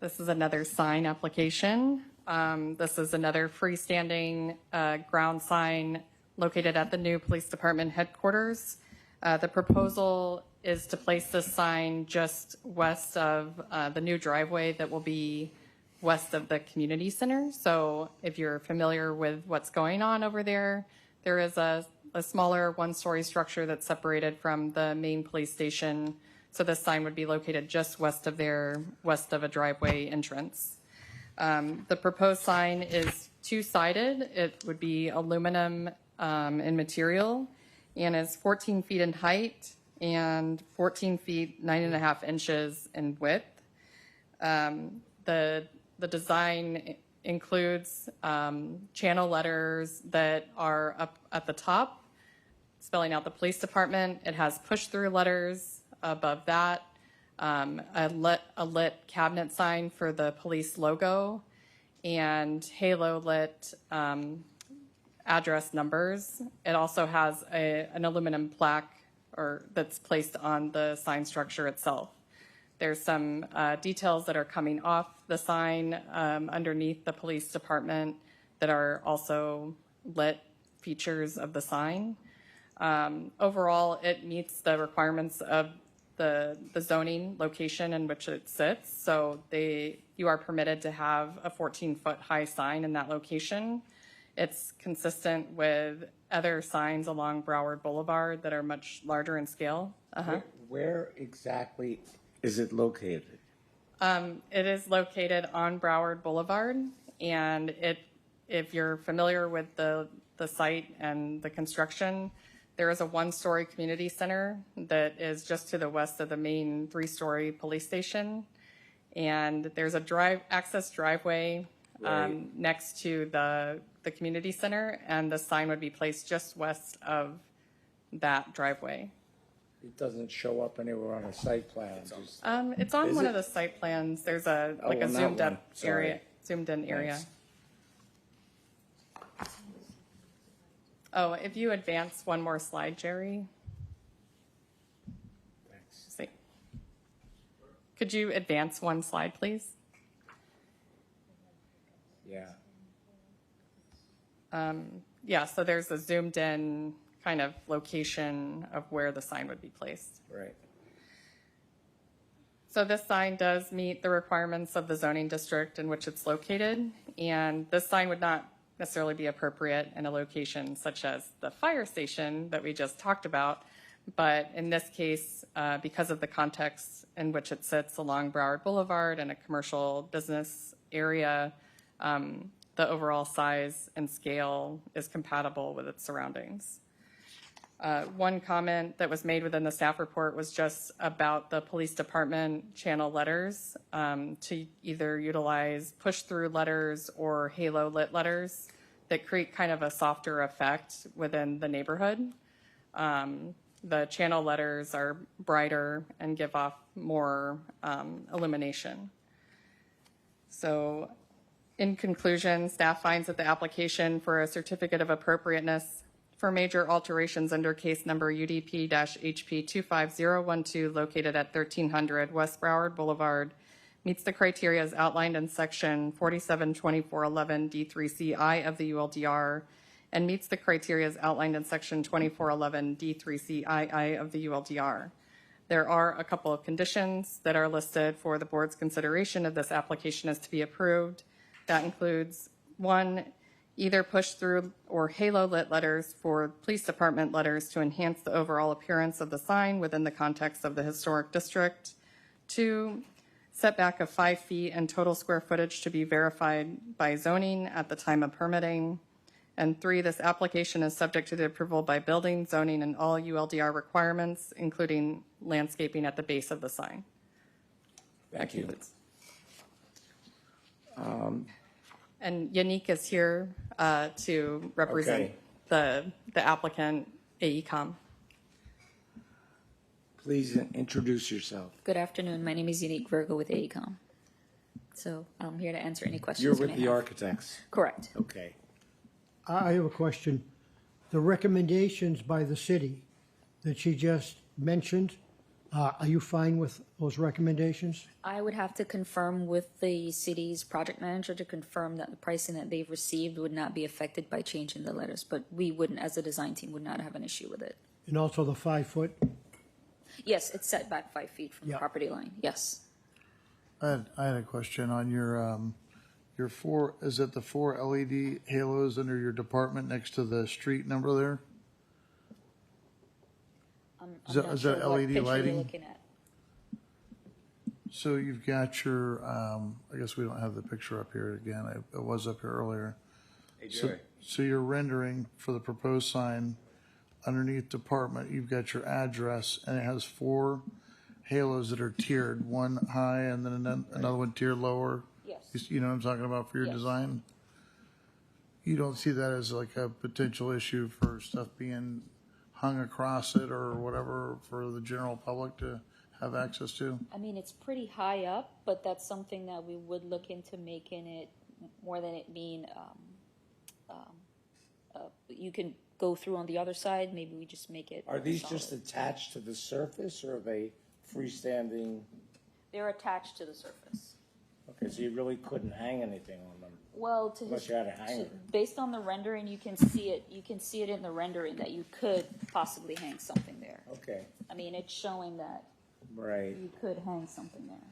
this is another sign application. This is another freestanding ground sign located at the new police department headquarters. The proposal is to place this sign just west of the new driveway that will be west of the community center. So if you're familiar with what's going on over there, there is a smaller one-story structure that's separated from the main police station. So this sign would be located just west of there, west of a driveway entrance. The proposed sign is two-sided. It would be aluminum in material and is 14 feet in height and 14 feet, 9.5 inches in width. The design includes channel letters that are up at the top, spelling out the police department. It has push-through letters above that, a lit cabinet sign for the police logo, and halo lit address numbers. It also has an aluminum plaque that's placed on the sign structure itself. There's some details that are coming off the sign underneath the police department that are also lit features of the sign. Overall, it meets the requirements of the zoning location in which it sits. So you are permitted to have a 14-foot high sign in that location. It's consistent with other signs along Broward Boulevard that are much larger in scale. Where exactly is it located? It is located on Broward Boulevard, and if you're familiar with the site and the construction, there is a one-story community center that is just to the west of the main three-story police station, and there's a access driveway next to the community center, and the sign would be placed just west of that driveway. It doesn't show up anywhere on a site plan. It's on one of the site plans. There's a zoomed up area, zoomed in area. Oh, if you advance one more slide, Jerry. Thanks. See. Could you advance one slide, please? Yeah. Yeah, so there's a zoomed in kind of location of where the sign would be placed. Right. So this sign does meet the requirements of the zoning district in which it's located, and this sign would not necessarily be appropriate in a location such as the fire station that we just talked about, but in this case, because of the context in which it sits along Broward Boulevard in a commercial business area, the overall size and scale is compatible with its surroundings. One comment that was made within the staff report was just about the police department channel letters to either utilize push-through letters or halo lit letters that create kind of a softer effect within the neighborhood. The channel letters are brighter and give off more illumination. So in conclusion, staff finds that the application for a certificate of appropriateness for major alterations under case number UDP-HP 25012 located at 1300 West Broward Boulevard meets the criteria as outlined in section 472411 D3CI of the ULDR and meets the criteria as outlined in section 2411 D3CII of the ULDR. There are a couple of conditions that are listed for the board's consideration of this application as to be approved. That includes 1, either push-through or halo-lit letters for police department letters to enhance the overall appearance of the sign within the context of the historic district. 2, setback of 5 feet and total square footage to be verified by zoning at the time of permitting. And 3, this application is subject to the approval by building, zoning, and all ULDR requirements, including landscaping at the base of the sign. Thank you. And Yannick is here to represent the applicant, AECom. Please introduce yourself. Good afternoon. My name is Unique Virgo with AECom. So I'm here to answer any questions You're you with may the have. architects. Correct. Okay. I have a question. The recommendations by the city that she just mentioned, are you fine with those recommendations? I would have to confirm with the city's project manager to confirm that the pricing that they've received would not be affected by changing the letters, but we wouldn't, as a design team, would not have an issue with it. And also the 5 foot? Yes, it's set back 5 feet from the Yeah. property line, yes. I had a question on your four, is it the 4 LED halos under your department next to the street number there? I'm Is that- not is sure that what LED picture you're lighting? looking at. So you've got your, I guess we don't have the picture up here again. It was up here earlier. So your rendering for the proposed sign underneath department, you've got your address and it has 4 halos that are tiered, one high and then another one tiered lower. Yes. You know what I'm talking about for your Yes. design? You don't see that as like a potential issue for stuff being hung across it or whatever for the general public to have access to? I mean, it's pretty high up, but that's something that we would look into making it more than it being, you can go through on the other side, maybe we just make it. Are these solid. just attached to the surface or are they freestanding? They're attached to the surface. Okay, so you really couldn't hang anything on them. Well, to Unless you had a hanger. based on the rendering, you can see it. You can see it in the rendering that you could possibly hang something there. Okay, I mean, it's showing that right. you could hang something there.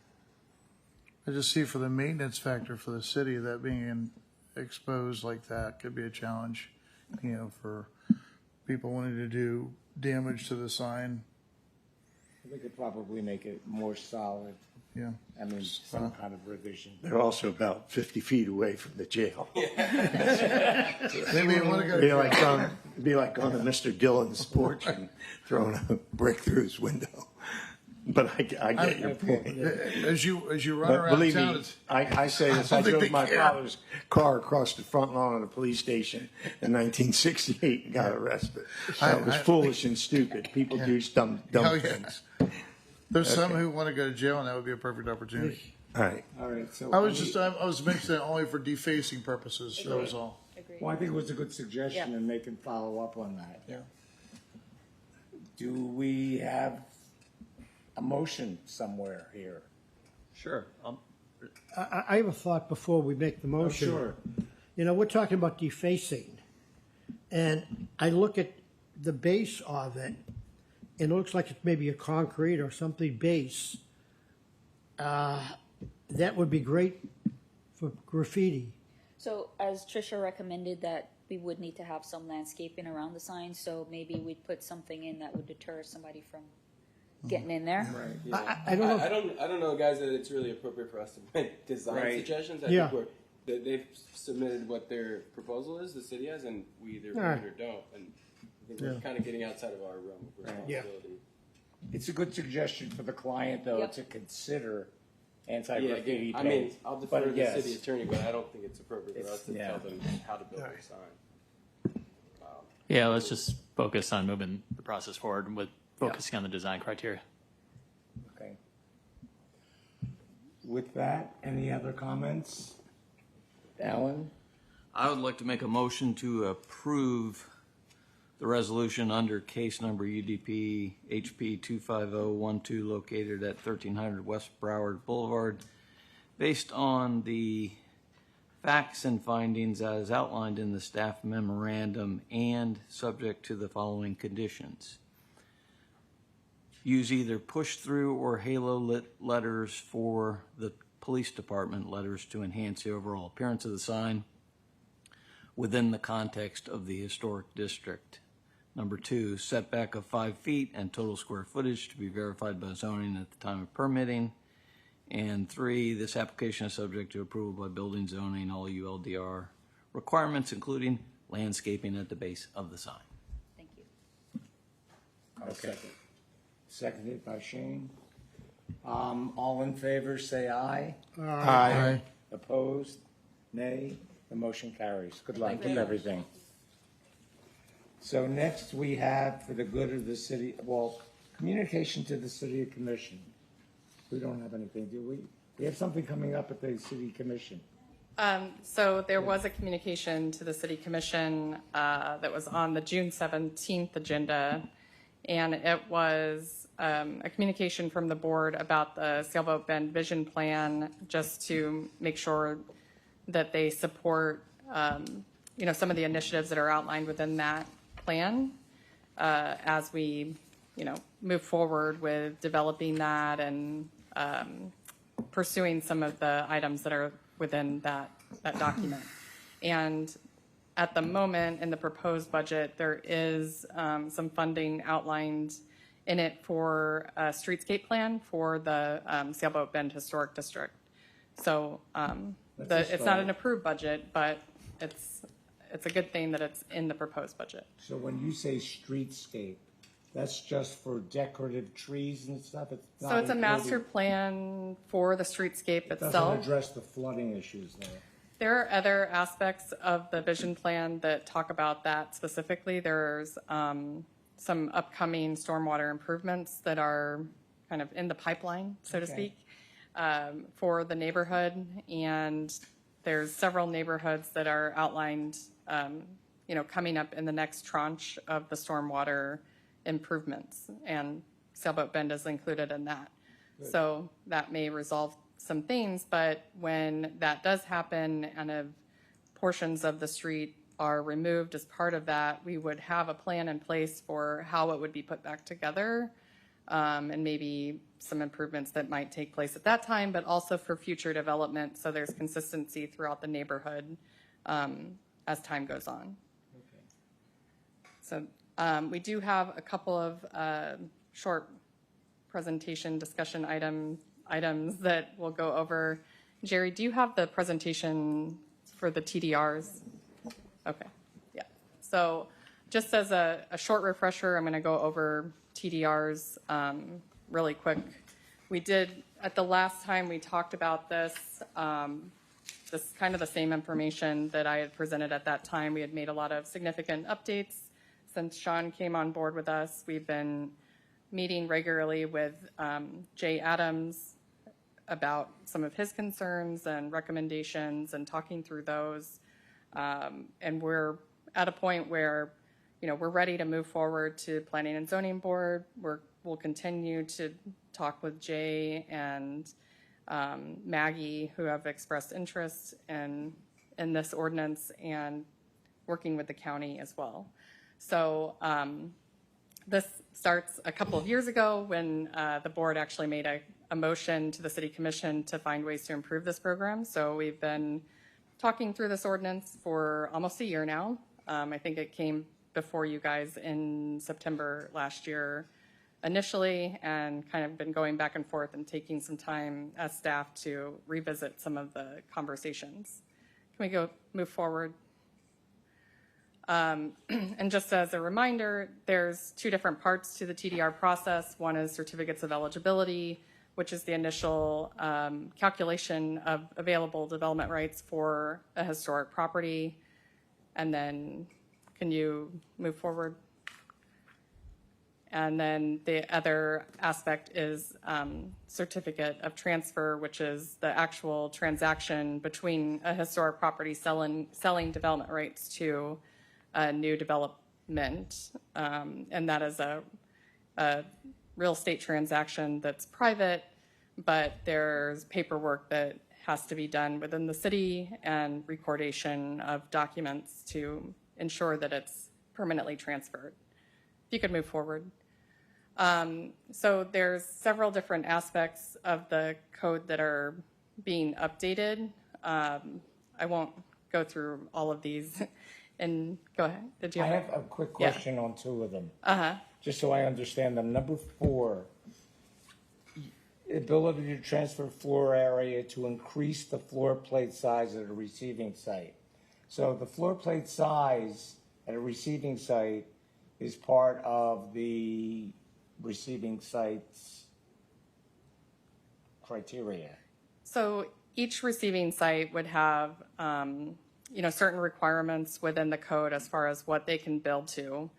I just see for the maintenance factor for the city, that being exposed like that could be a challenge, you know, for people wanting to do damage to the sign. We could probably make it more solid. Yeah. I mean, some kind of revision. They're also about 50 feet away from the jail. They may want to go. It'd be like going to Mr. Dillon's porch and throwing a brick through his window. But I get your point. As you run But around believe town, me, it's, I say this. I don't think drove they my care. father's car across the front lawn of the police station in 1968 and got arrested. That was foolish and stupid. People do dumb Oh, yeah. things. there's some who want to go to jail, and that would be a perfect opportunity. All right. All right, so. I was mentioning it only for defacing purposes. That was all. Agreed. Well, I think it was a good suggestion Yeah. and they can follow up on that. Yeah. Do we have a motion somewhere here? Sure. I have a thought before we make the motion. Sure. You know, we're talking about defacing, and I look at the base of it, and it looks like it's maybe a concrete or something base. That would be great for graffiti. So as Tricia recommended that we would need to have some landscaping around the sign, so maybe we'd put something in that would deter somebody from getting in there. Right. Yeah. I don't know if- I don't know, guys, that it's really appropriate for us to make design Right. suggestions. I Yeah. think they've submitted what their proposal is, the city has, and we either All right. agree or don't. And I think we're kind of getting outside of our realm of responsibility. It's a good suggestion for the client, though, Yep. to consider Yeah, anti-graffiti again, I paint. mean, I'll defer But to the yes. city attorney, but I don't think it's appropriate for us to yeah. tell them how to build their sign. Yeah, let's just focus on moving the process forward with focusing on the design criteria. Okay. With that, any other comments? Alan? I would like to make a motion to approve the resolution under case number UDP HP 25012 located at 1300 West Broward Boulevard, based on the facts and findings as outlined in the staff memorandum and subject to the following conditions. Use either push-through or halo lit letters for the police department letters to enhance the overall appearance of the sign within the context of the historic district. Number 2, setback of 5 feet and total square footage to be verified by zoning at the time of permitting. And 3, this application is subject to approval by building zoning, all ULDR requirements, including landscaping at the base of the sign. Thank you. Okay. Seconded by Shane. All in favor, say aye. Aye. Opposed? Nay? The motion carries. Good luck with everything. So next we have, for the good of the city, well, communication to the city commission. We don't have anything, do we? We have something coming up at the city commission. So there was a communication to the city commission that was on the June 17th agenda, and it was a communication from the board about the Sailboat Bend Vision Plan, just to make sure that they support, some of the initiatives that are outlined within that plan as we, move forward with developing that and pursuing some of the items that are within that document. And at the moment, in the proposed budget, there is some funding outlined in it for a streetscape plan for the Sailboat Bend Historic District. So it's not an approved budget, but it's a good thing that it's in the proposed budget. So when you say streetscape, that's just for decorative trees and stuff? It's So not it's a master including- plan for the streetscape It itself. doesn't address the flooding issues there. There are other aspects of the vision plan that talk about that specifically. There's some upcoming stormwater improvements that are kind of in the pipeline, so to speak, for the neighborhood. And there's several neighborhoods that are outlined, coming up in the next tranche of the stormwater improvements. And Sailboat Bend is included in that. Good. So that may resolve some things, but when that does happen and if portions of the street are removed as part of that, we would have a plan in place for how it would be put back together, and maybe some improvements that might take place at that time, but also for future development, so there's consistency throughout the neighborhood as time goes on. Okay. So we do have a couple of short presentation discussion items that we'll go over. Jerry, do you have the presentation for the TDRs? Okay, yeah. So just as a short refresher, I'm going to go over TDRs really quick. We did, at the last time we talked about this, this kind of the same information that I had presented at that time. We had made a lot of significant updates since Sean came on board with us. We've been meeting regularly with Jay Adams about some of his concerns and recommendations and talking through those. And we're at a point where, we're ready to move forward to Planning and Zoning Board. We'll continue to talk with Jay and Maggie, who have expressed interest in this ordinance, and working with the county as well. So this starts a couple of years ago when the board actually made a motion to the City Commission to find ways to improve this program. So we've been talking through this ordinance for almost a year now. I think it came before you guys in September last year initially, and kind of been going back and forth and taking some time as staff to revisit some of the conversations. Can we move forward? And just as a reminder, there's two different parts to the TDR process. One is certificates of eligibility, which is the initial calculation of available development rights for a historic property. And then, can you move forward? And then the other aspect is certificate of transfer, which is the actual transaction between a historic property selling development rights to a new development. And that is a real estate transaction that's private, but there's paperwork that has to be done within the city and recordation of documents to ensure that it's permanently transferred. If you could move forward. So there's several different aspects of the code that are being updated. I won't go through all of these. And go ahead. Did you I have have a quick question on two of them. Uh-huh. Just so I understand them. Number 4, ability to transfer floor area to increase the floor plate size at a receiving site. So the floor plate size at a receiving site is part of the receiving site's criteria. So each receiving site would have, certain requirements within the code as far as what they can build to.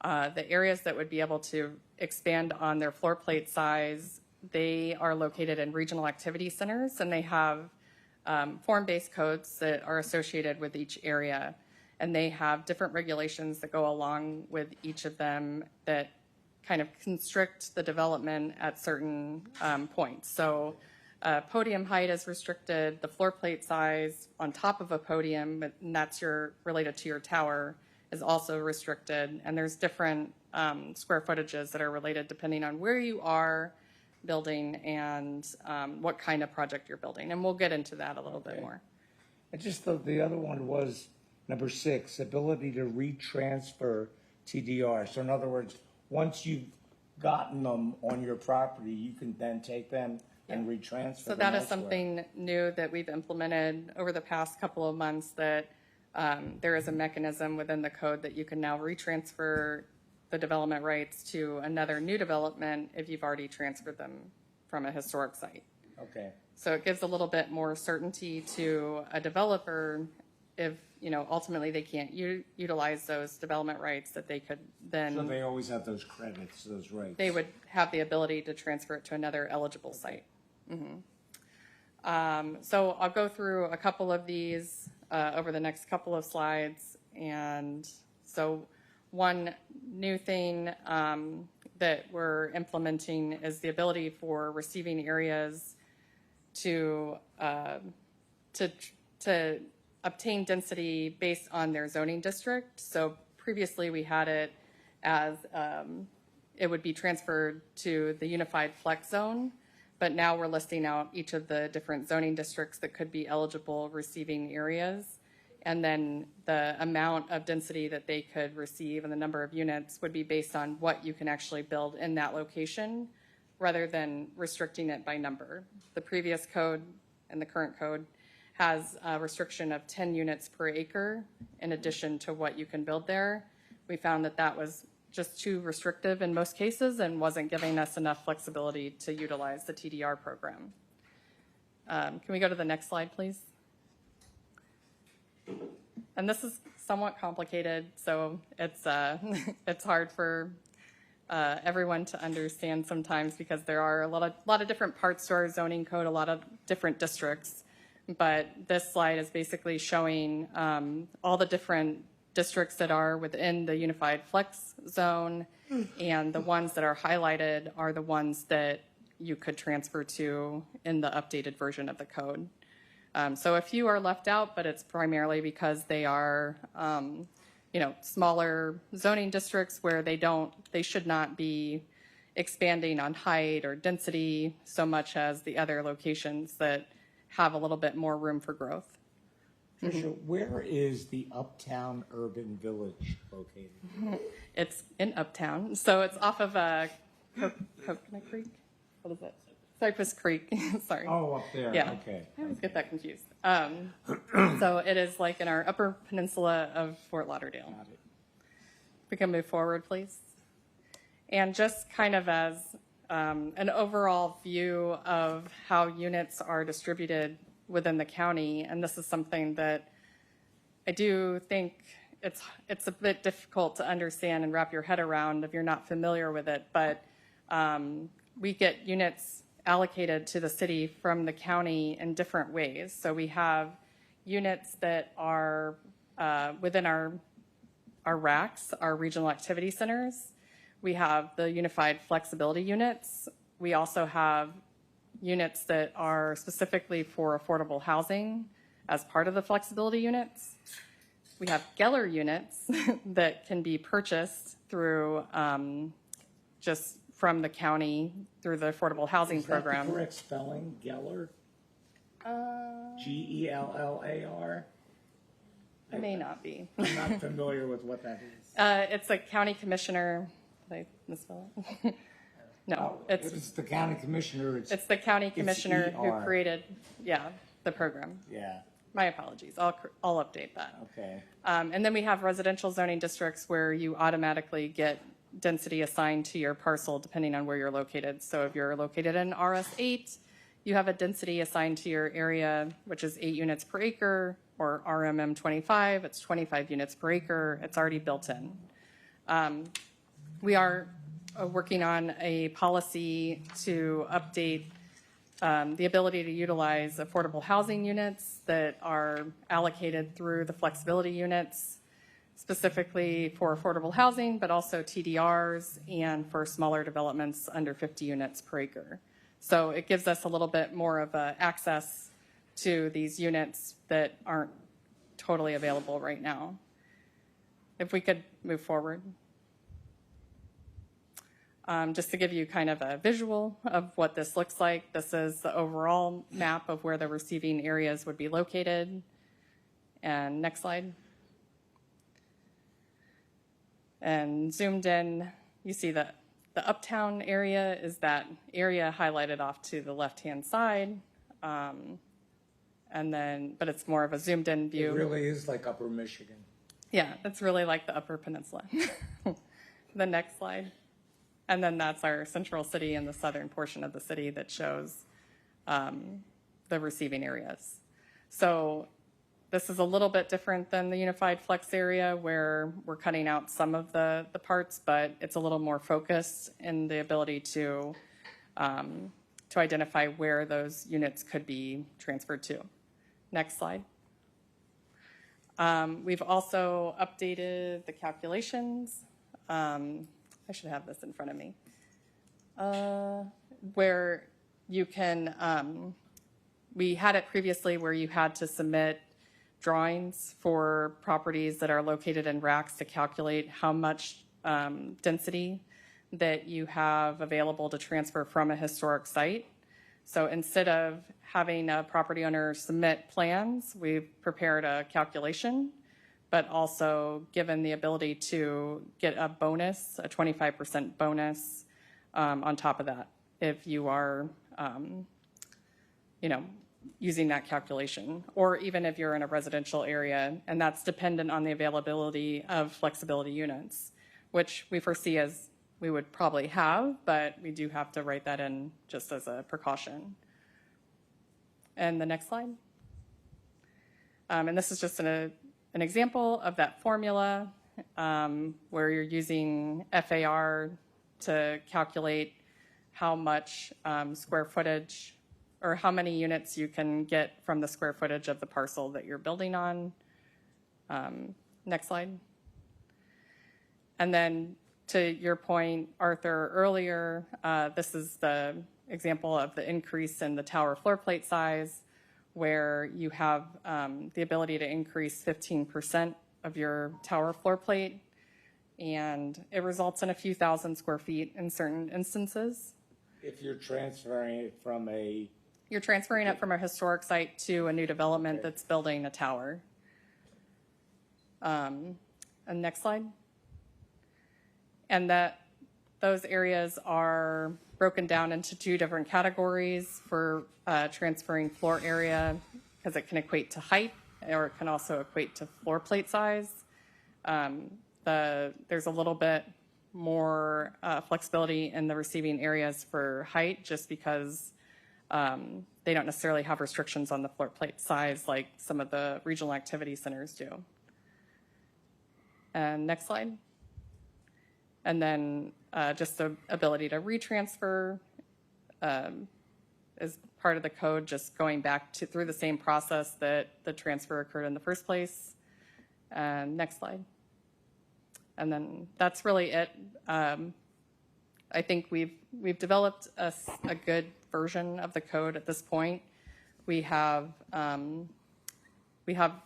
The areas that would be able to expand on their floor plate size, they are located in regional activity centers, and they have form-based codes that are associated with each area. And they have different regulations that go along with each of them that kind of constrict the development at certain points. So podium height is restricted, the floor plate size on top of a podium, and that's related to your tower, is also restricted, and there's different square footages that are related depending on where you are building and what kind of project you're building, and we'll get into that a little bit more. I just thought the other one was number 6, ability to retransfer TDR. So in other words, once you've gotten them on your property, you can then take them and retransfer So them that is elsewhere. something new that we've implemented over the past couple of months, that there is a mechanism within the code that you can now retransfer the development rights to another new development if you've already transferred them from a historic site. Okay. So it gives a little bit more certainty to a developer if, ultimately they can't utilize those development rights, that they could then. So they always have those credits, those rights. They would have the ability to transfer it to another eligible site. So I'll go through a couple of these over the next couple of slides. And so one new thing that we're implementing is the ability for receiving areas to obtain density based on their zoning district. So previously we had it as it would be transferred to the unified flex zone, but now we're listing out each of the different zoning districts that could be eligible receiving areas. And then the amount of density that they could receive and the number of units would be based on what you can actually build in that location, rather than restricting it by number. The previous code and the current code has a restriction of 10 units per acre in addition to what you can build there. We found that that was just too restrictive in most cases and wasn't giving us enough flexibility to utilize the TDR program. Can we go to the next slide, please? And this is somewhat complicated, so it's it's hard for everyone to understand sometimes, because there are a lot of different parts to our zoning code, a lot of different districts. But this slide is basically showing all the different districts that are within the unified flex zone, and the ones that are highlighted are the ones that you could transfer to in the updated version of the code. So a few are left out, but it's primarily because they are, smaller zoning districts where they should not be expanding on height or density so much as the other locations that have a little bit more room for growth. Tricia, where is the Uptown Urban Village located? It's in Uptown, so it's off of Coconut Creek. What is it? Cypress Creek. Sorry. Oh, up there. Yeah. Okay. I always get that confused. So it is like in our upper peninsula of Fort Lauderdale. We can move forward, please. And just kind of as an overall view of how units are distributed within the county, and this is something that I do think it's a bit difficult to understand and wrap your head around if you're not familiar with it, but we get units allocated to the city from the county in different ways. So we have units that are within our RACs, our regional activity centers. We have the unified flexibility units. We also have units that are specifically for affordable housing as part of the flexibility units. We have Geller units that can be purchased through just from the county through the affordable housing program. Is that the correct spelling, Geller? Gellar? It may not be. I'm not familiar with what that is. It's a county commissioner. Did I misspell it? No, It's the county commissioner. It's the county commissioner who ER. created, the program. Yeah. My apologies. I'll update that. Okay. And then we have residential zoning districts where you automatically get density assigned to your parcel depending on where you're located. So if you're located in RS8, you have a density assigned to your area, which is 8 units per acre, or RMM 25, it's 25 units per acre. It's already built in. We are working on a policy to update the ability to utilize affordable housing units that are allocated through the flexibility units, specifically for affordable housing, but also TDRs and for smaller developments under 50 units per acre. So it gives us a little bit more of access to these units that aren't totally available right now. if we could move forward. Just to give you kind of a visual of what this looks like, this is the overall map of where the receiving areas would be located. And next slide. And zoomed in, you see that the uptown area is that area highlighted off to the left-hand side. And then, but it's more of a zoomed in view. It really is like Upper Michigan. Yeah, it's really like the Upper Peninsula. The next slide. And then that's our central city and the southern portion of the city that shows the receiving areas. So this is a little bit different than the unified flex area where we're cutting out some of the parts, but it's a little more focused in the ability to identify where those units could be transferred to. Next slide. We've also updated the calculations. I should have this in front of me. Where you can, we had it previously where you had to submit drawings for properties that are located in racks to calculate how much density that you have available to transfer from a historic site. So instead of having a property owner submit plans, we've prepared a calculation, but also given the ability to get a bonus, a 25% bonus on top of that, if you are, using that calculation, or even if you're in a residential area, and that's dependent on the availability of flexibility units, which we foresee as we would probably have, but we do have to write that in just as a precaution. And the next slide. And this is just an example of that formula where you're using FAR to calculate how much square footage or how many units you can get from the square footage of the parcel that you're building on. Next slide. And then to your point, Arthur, earlier, this is the example of the increase in the tower floor plate size, where you have the ability to increase 15% of your tower floor plate, and it results in a few thousand square feet in certain instances. If you're transferring it from a... You're transferring it from a historic site to a new development that's building a tower. And next slide. And those areas are broken down into two different categories for transferring floor area, because it can equate to height, or it can also equate to floor plate size. There's a little bit more flexibility in the receiving areas for height, just because they don't necessarily have restrictions on the floor plate size like some of the regional activity centers do. And next slide. And then just the ability to retransfer is part of the code, just going back through the same process that the transfer occurred in the first place. And next slide. And then that's really it. I think we've developed a good version of the code at this point. We have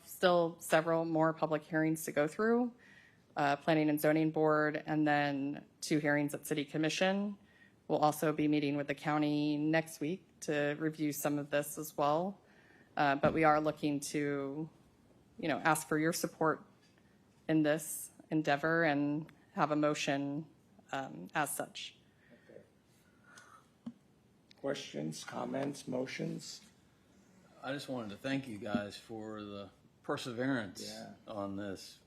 still several more public hearings to go through. Planning and Zoning Board, and then 2 hearings at City Commission. We'll also be meeting with the county next week to review some of this as well. But we are looking to, ask for your support in this endeavor and have a motion as such. Okay. Questions, comments, motions? I just wanted to thank you guys for the perseverance on this.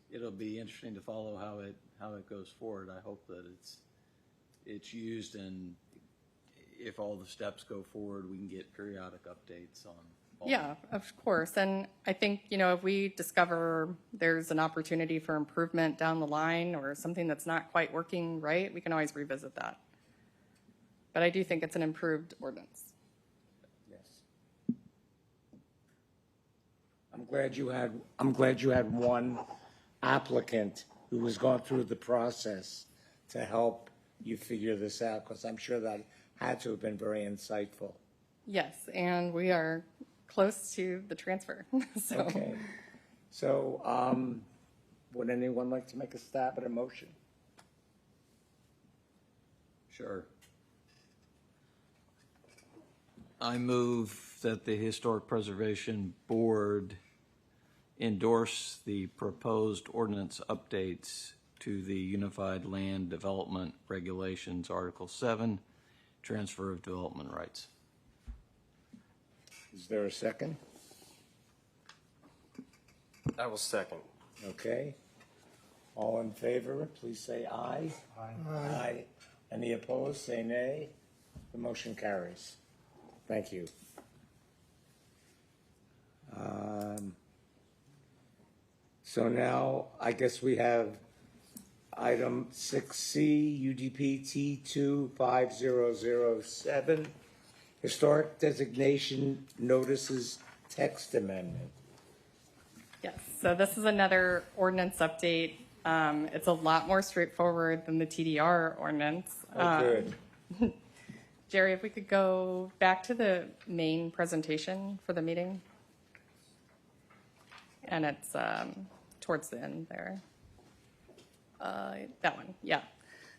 It'll be interesting to follow how it goes forward. I hope that it's used, and if all the steps go forward, we can get periodic updates on all Of course. And I think, if we discover there's an opportunity for improvement down the line or something that's not quite working right, we can always revisit that. But I do think it's an improved ordinance. Yes. I'm glad you had one applicant who was going through the process to help you figure this out, because I'm sure that had to have been very insightful. Yes, and we are close to the transfer. So. Okay. So, would anyone like to make a stab at a motion? Sure. I move that the Historic Preservation Board endorse the proposed ordinance updates to the Unified Land Development Regulations, Article 7, Transfer of Development Rights. Is there a second? I will second. Okay. All in favor, please say aye. Aye. Any opposed, say nay. The motion carries. Thank you. So now, I guess we have item 6C, UDP T25007, Historic Designation Notices Text Amendment. Yes, so this is another ordinance update. It's a lot more straightforward than the TDR ordinance. Oh, good. Jerry, if we could go back to the main presentation for the meeting. And it's towards the end there. That one, yeah.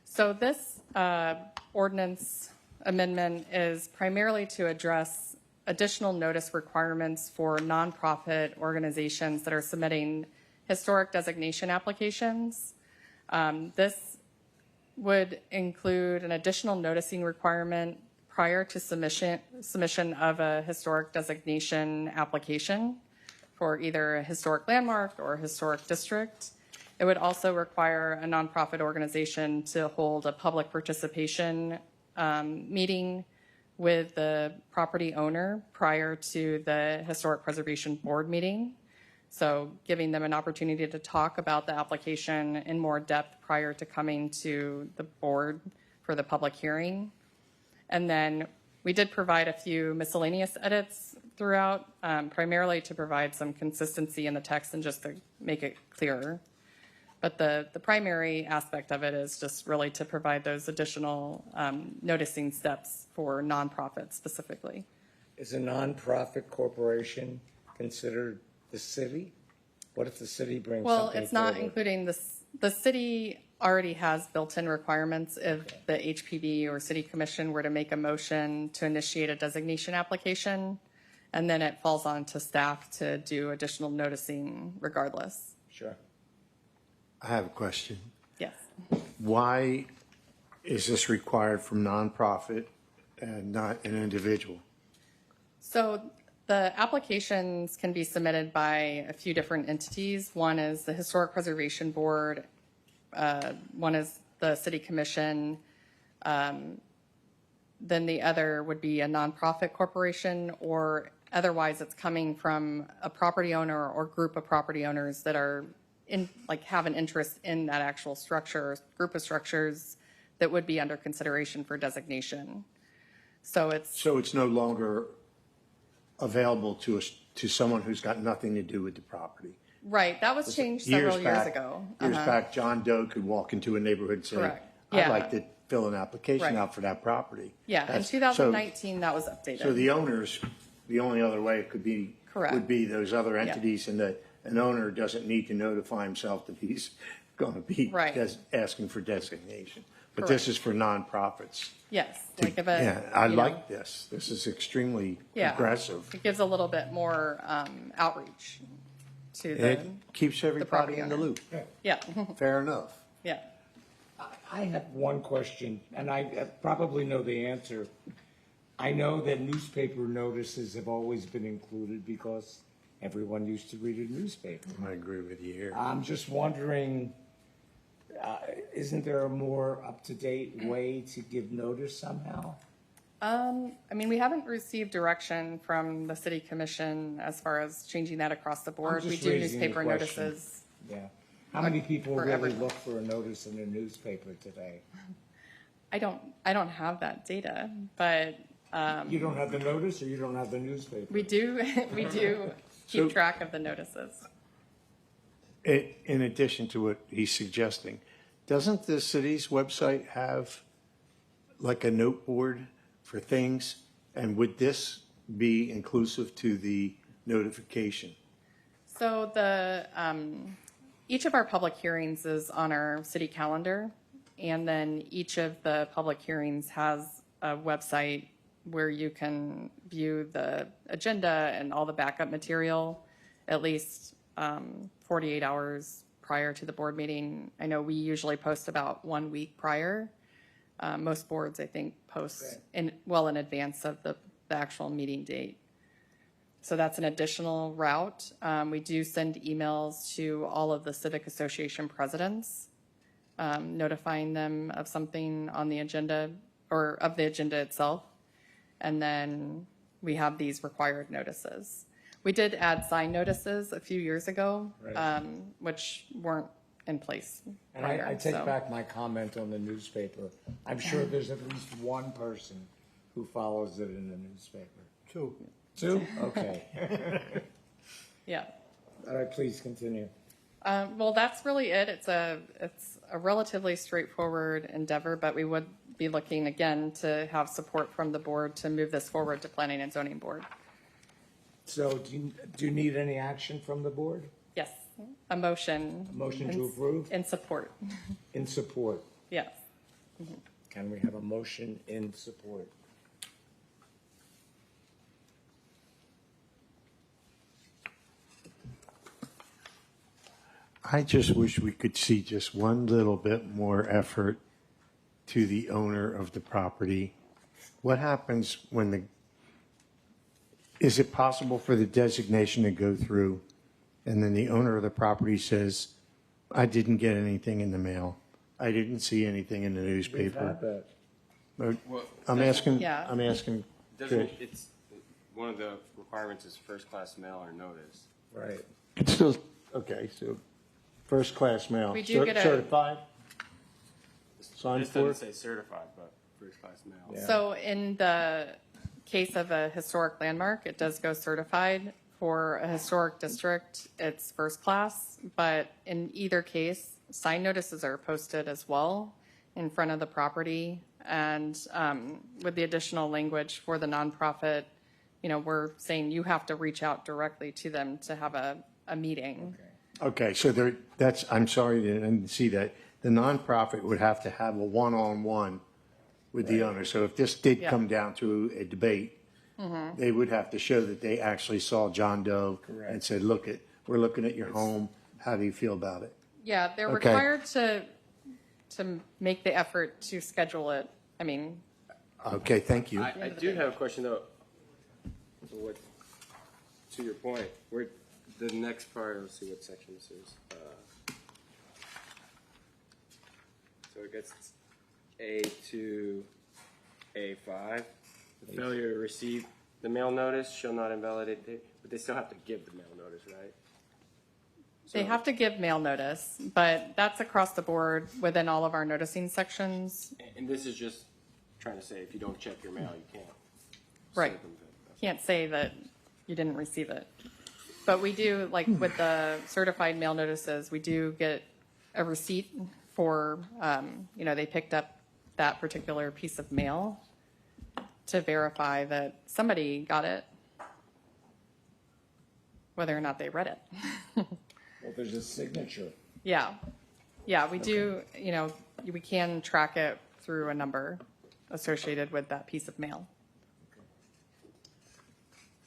So this ordinance amendment is primarily to address additional notice requirements for nonprofit organizations that are submitting historic designation applications. This would include an additional noticing requirement prior to submission of a historic designation application for either a historic landmark or a historic district. It would also require a nonprofit organization to hold a public participation meeting with the property owner prior to the Historic Preservation Board meeting. So giving them an opportunity to talk about the application in more depth prior to coming to the board for the public hearing. And then we did provide a few miscellaneous edits throughout, primarily to provide some consistency in the text and just to make it clearer. But the primary aspect of it is just really to provide those additional noticing steps for nonprofits specifically. Is a nonprofit corporation considered the city? What if the city brings Well, something it's not forward? including this. The city already has built-in requirements if the HPB or city commission were to make a motion to initiate a designation application, and then it falls on to staff to do additional noticing regardless. Sure. I have a question. Yes. Why is this required from nonprofit and not an individual? So the applications can be submitted by a few different entities. One is the Historic Preservation Board. One is the City Commission. Then the other would be a nonprofit corporation, or otherwise it's coming from a property owner or group of property owners that are have an interest in that actual structure, group of structures that would be under consideration for designation. So it's no longer available to someone who's got nothing to do with the property. right. That was changed several years ago. Years back, John Doe could walk into a neighborhood and say, Correct. I'd Yeah. like to fill an application Right. out for that property. Yeah, in That's- 2019 that was updated. So the owners, the only other way it could be, Correct. would be those other Yeah. entities, and that an owner doesn't need to notify himself that he's going to be Right. asking for designation. But this Correct. is for nonprofits. Yes, like if a, Yeah, I you know, like this. This is extremely yeah, aggressive. It gives a little bit more outreach to the It keeps everybody property in the owner. loop. Yeah, Fair enough. yeah. I have one question, and I probably know the answer. I know that newspaper notices have always been included because everyone used to read a newspaper. I agree with you here. I'm just wondering, isn't there a more up-to-date way to give notice somehow? I mean, we haven't received direction from the city commission as far as changing that across the board. We just do raising the newspaper question. notices. Yeah. How many people For really everyone. look for a notice in a newspaper today? I don't have that data, but You don't have the notice, or you don't have the newspaper? we do keep track of the notices. In addition to what he's suggesting, doesn't the city's website have like a note board for things? And would this be inclusive to the notification? So each of our public hearings is on our city calendar, and then each of the public hearings has a website where you can view the agenda and all the backup material at least 48 hours prior to the board meeting. I know we usually post about 1 week prior. Most boards, I think, post in advance of the actual meeting date. So that's an additional route. We do send emails to all of the Civic Association presidents, notifying them of something on the agenda or of the agenda itself. And then we have these required notices. We did add sign notices a few years ago, which weren't in place. And I take back my comment on the newspaper. I'm sure there's at least one person who follows it in the newspaper. Two. Two? Okay. Yeah. All right, please continue. Well, that's really it. It's a relatively straightforward endeavor, but we would be looking again to have support from the board to move this forward to Planning and Zoning Board. So do you need any action from the board? Yes, a motion. A motion to approve? In support. In support. Yes. Can we have a motion in support? I just wish we could see just one little bit more effort to the owner of the property. What happens when is it possible for the designation to go through and then the owner of the property says, I didn't get anything in the mail. I didn't see anything in the newspaper. I'm asking, Yeah. I'm asking. It's one of the requirements is first class mail or notice. Right. It's still, okay, so first class mail. We do get a- certified? Signed This for? doesn't say certified, but first class mail. Yeah. So in the case of a historic landmark, it does go certified. For a historic district, it's first class, but in either case, sign notices are posted as well in front of the property. And with the additional language for the nonprofit, we're saying you have to reach out directly to them to have a meeting. Okay, so I'm sorry, I didn't see that. The nonprofit would have to have a one-on-one with the owner. So if this did Yeah. come down to a debate, they would have to show that they actually saw John Doe and said, we're looking at your home. How do you feel about it? Yeah, they're Okay. required to make the effort to schedule it. I mean, Okay, thank you. I do have a question though. To your point, where the next part, let's see what section this is. So it gets A to A5. The failure to receive the mail notice shall not invalidate, but they still have to give the mail notice, right? they have to give mail notice, but that's across the board within all of our noticing sections. And this is just trying to say if you don't check your mail, you can't. Right. circumvent that. Can't say that you didn't receive it. But we do, like with the certified mail notices, we do get a receipt for, they picked up that particular piece of mail to verify that somebody got it, whether or not they read it. Well, there's a signature. Yeah. Yeah, we do, we can track it through a number associated with that piece of mail.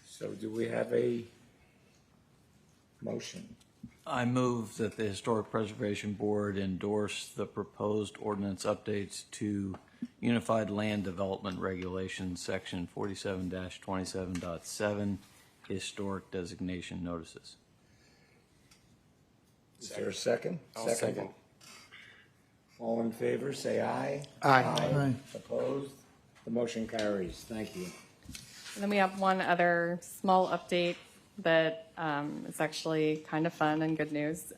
So do we have a motion? I move that the Historic Preservation Board endorse the proposed ordinance updates to Unified Land Development Regulations, Section 47-27.7, Historic Designation Notices. Is there a second? I'll second. All in favor, say aye. Aye. Aye. Opposed? The motion carries. Thank you. And then we have one other small update that is actually kind of fun and good news.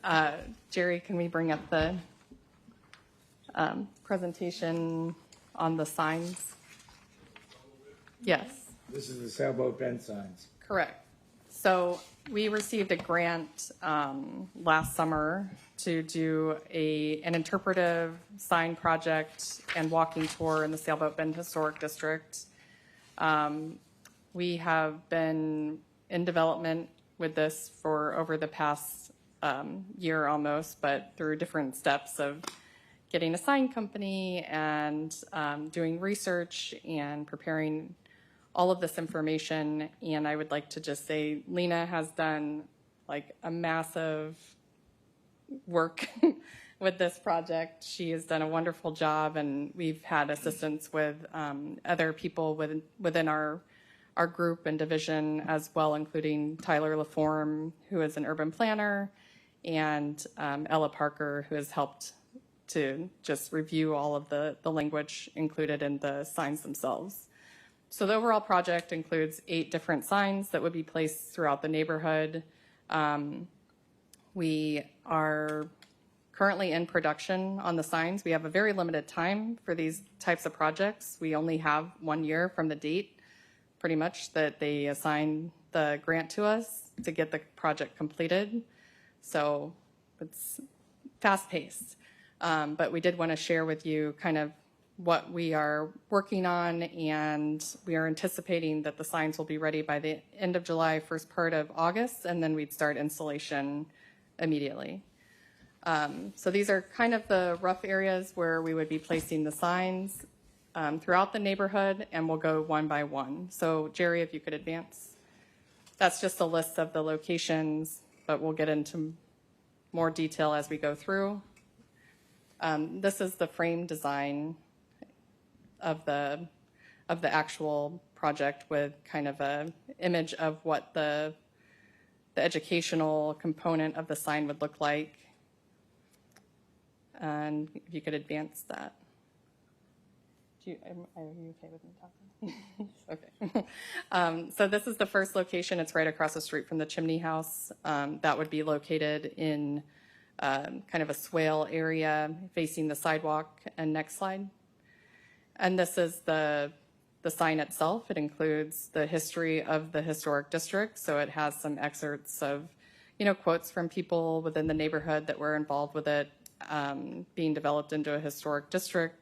Jerry, can we bring up the presentation on the signs? Yes. This is the sailboat bend signs. Correct. So we received a grant last summer to do an interpretive sign project and walking tour in the Sailboat Bend Historic District. We have been in development with this for over the past year almost, but through different steps of getting a sign company and doing research and preparing all of this information. And I would like to just say Lena has done like a massive work with this project. She has done a wonderful job, and we've had assistance with other people within our group and division as well, including Tyler LaForme, who is an urban planner, and Ella Parker, who has helped to just review all of the language included in the signs themselves. So the overall project includes 8 different signs that would be placed throughout the neighborhood. We are currently in production on the signs. We have a very limited time for these types of projects. We only have 1 year from the date, pretty much, that they assign the grant to us to get the project completed. So it's fast-paced. But we did want to share with you kind of what we are working on, and we are anticipating that the signs will be ready by the end of July, first part of August, and then we'd start installation immediately. So these are kind of the rough areas where we would be placing the signs throughout the neighborhood, and we'll go one by one. So Jerry, if you could advance. That's just a list of the locations, but we'll get into more detail as we go through. This is the frame design of the actual project with kind of a image of what the educational component of the sign would look like. And if you could advance that. Are you okay with me talking? Okay. So this is the first location. It's right across the street from the chimney house. That would be located in kind of a swale area facing the sidewalk. And next slide. And this is the sign itself. It includes the history of the historic district. So it has some excerpts of, quotes from people within the neighborhood that were involved with it being developed into a historic district,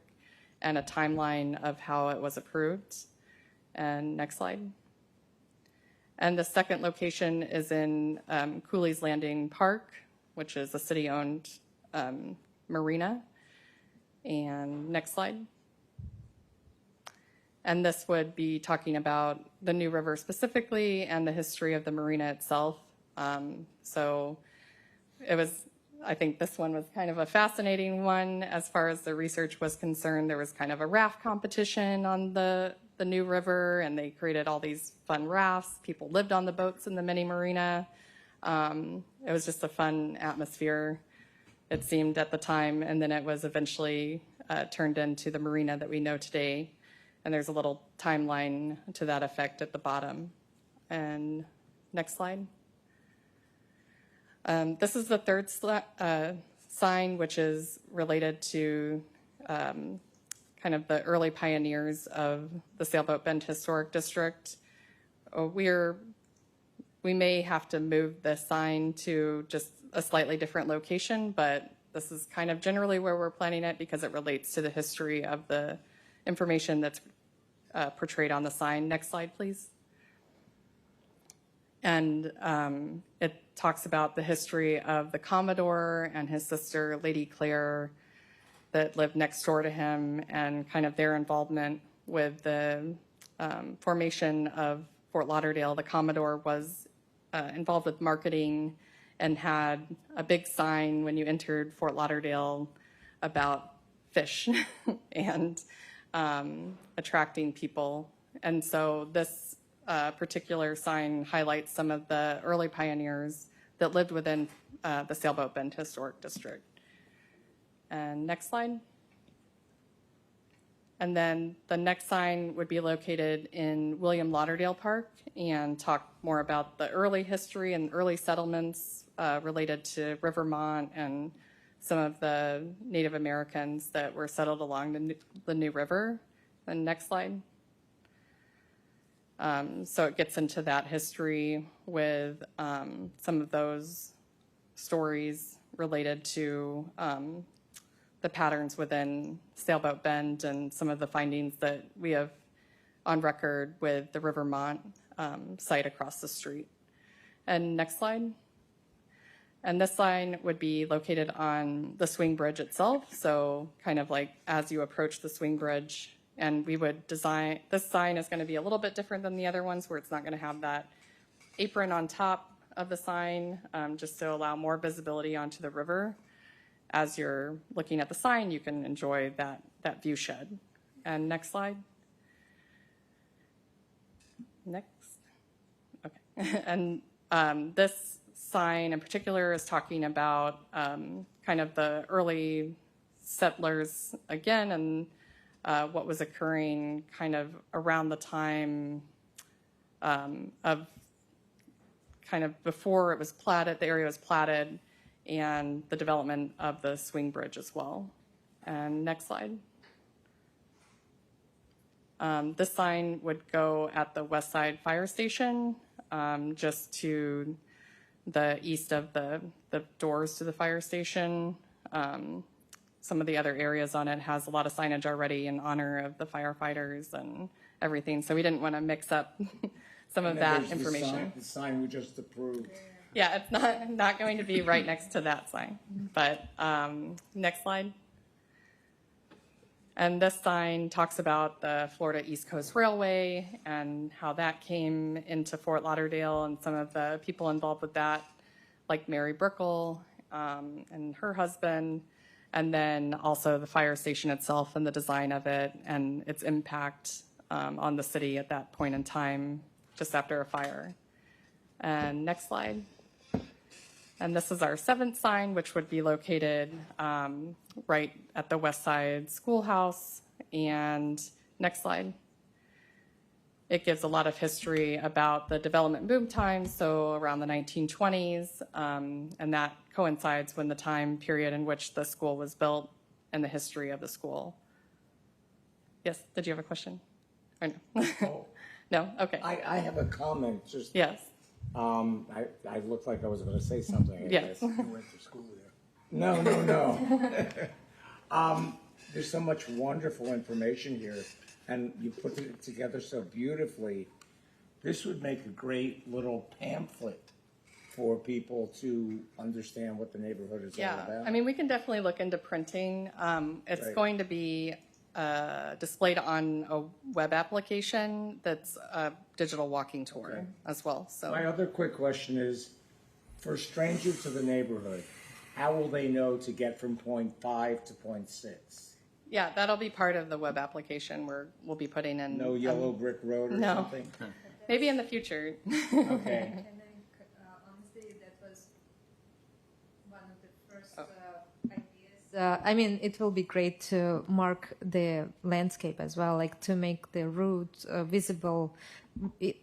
and a timeline of how it was approved. And next slide. And the second location is in Cooley's Landing Park, which is a city-owned marina. And next slide. And this would be talking about the New River specifically and the history of the marina itself. So it was, I think this one was kind of a fascinating one as far as the research was concerned. There was kind of a raft competition on the New River, and they created all these fun rafts. People lived on the boats in the mini marina. It was just a fun atmosphere, it seemed at the time, and then it was eventually turned into the marina that we know today. And there's a little timeline to that effect at the bottom. And next slide. This is the third sign, which is related to kind of the early pioneers of the Sailboat Bend Historic District. We may have to move the sign to just a slightly different location, but this is kind of generally where we're planning it because it relates to the history of the information that's portrayed on the sign. Next slide, please. And it talks about the history of the Commodore and his sister, Lady Claire, that lived next door to him, and kind of their involvement with the formation of Fort Lauderdale. The Commodore was involved with marketing and had a big sign when you entered Fort Lauderdale about fish and attracting people. And so this particular sign highlights some of the early pioneers that lived within the Sailboat Bend Historic District. And next slide. And then the next sign would be located in William Lauderdale Park and talk more about the early history and early settlements related to Rivermont and some of the Native Americans that were settled along the New River. And next slide. So it gets into that history with some of those stories related to the patterns within Sailboat Bend and some of the findings that we have on record with the Rivermont site across the street. And next slide. And this sign would be located on the swing bridge itself. So kind of like as you approach the swing bridge, and we would design, this sign is going to be a little bit different than the other ones where it's not going to have that apron on top of the sign, just to allow more visibility onto the river. As you're looking at the sign, you can enjoy that view shed. And next slide. Next. Okay. And this sign in particular is talking about kind of the early settlers again, and what was occurring kind of around the time of kind of before it was platted, the area was platted, and the development of the swing bridge as well. And next slide. This sign would go at the West Side Fire Station, just to the east of the doors to the fire station. Some of the other areas on it has a lot of signage already in honor of the firefighters and everything. So we didn't want to mix up some of that information. The sign we just approved. Yeah, it's not going to be right next to that sign. But next slide. And this sign talks about the Florida East Coast Railway and how that came into Fort Lauderdale and some of the people involved with that, like Mary Brickle and her husband, and then also the fire station itself and the design of it and its impact on the city at that point in time, just after a fire. And next slide. And this is our 7th sign, which would be located right at the West Side Schoolhouse. And next slide. It gives a lot of history about the development boom times, so around the 1920s, and that coincides with the time period in which the school was built and the history of the school. Yes, did you have a question? Or no? Oh. No? Okay. I have a comment. Just yes. I looked like I was going to say something. Yes. You went to school there. No. There's so much wonderful information here, and you put it together so beautifully. This would make a great little pamphlet for people to understand what the neighborhood is all about. I mean, we can definitely look into printing. It's Right. going to be displayed on a web application that's a digital walking tour Okay. as well. So My other quick question is, for a stranger to the neighborhood, how will they know to get from point 5 to point 6? yeah, that'll be part of the web application where we'll be putting in. No yellow brick road or no. something? Maybe in the future. Okay. Honestly, that was one of the first ideas. I mean, it will be great to mark the landscape as well, like to make the route visible,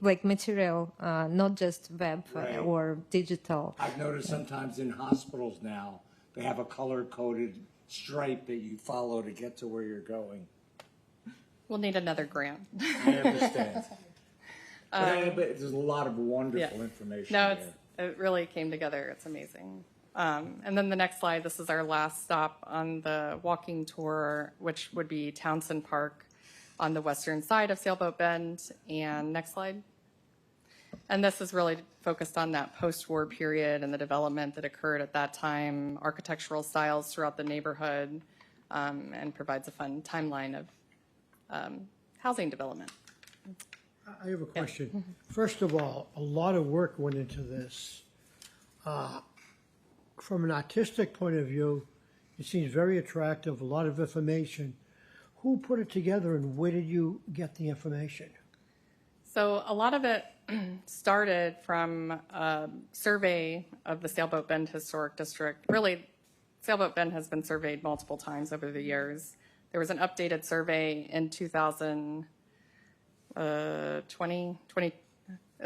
like material, not just web Right. or digital. I've noticed sometimes in hospitals now, they have a color-coded stripe that you follow to get to where you're going. We'll need another grant. I understand. But there's a lot of wonderful Yeah. information No, there. it really came together. It's amazing. And then the next slide, this is our last stop on the walking tour, which would be Townsend Park on the western side of Sailboat Bend. And next slide. And this is really focused on that post-war period and the development that occurred at that time, architectural styles throughout the neighborhood, and provides a fun timeline of housing development. I have a question. First of all, a lot of work went into this. From an artistic point of view, it seems very attractive, a lot of information. Who put it together and where did you get the information? So a lot of it started from a survey of the Sailboat Bend Historic District. Really, Sailboat Bend has been surveyed multiple times over the years. There was an updated survey in 2020,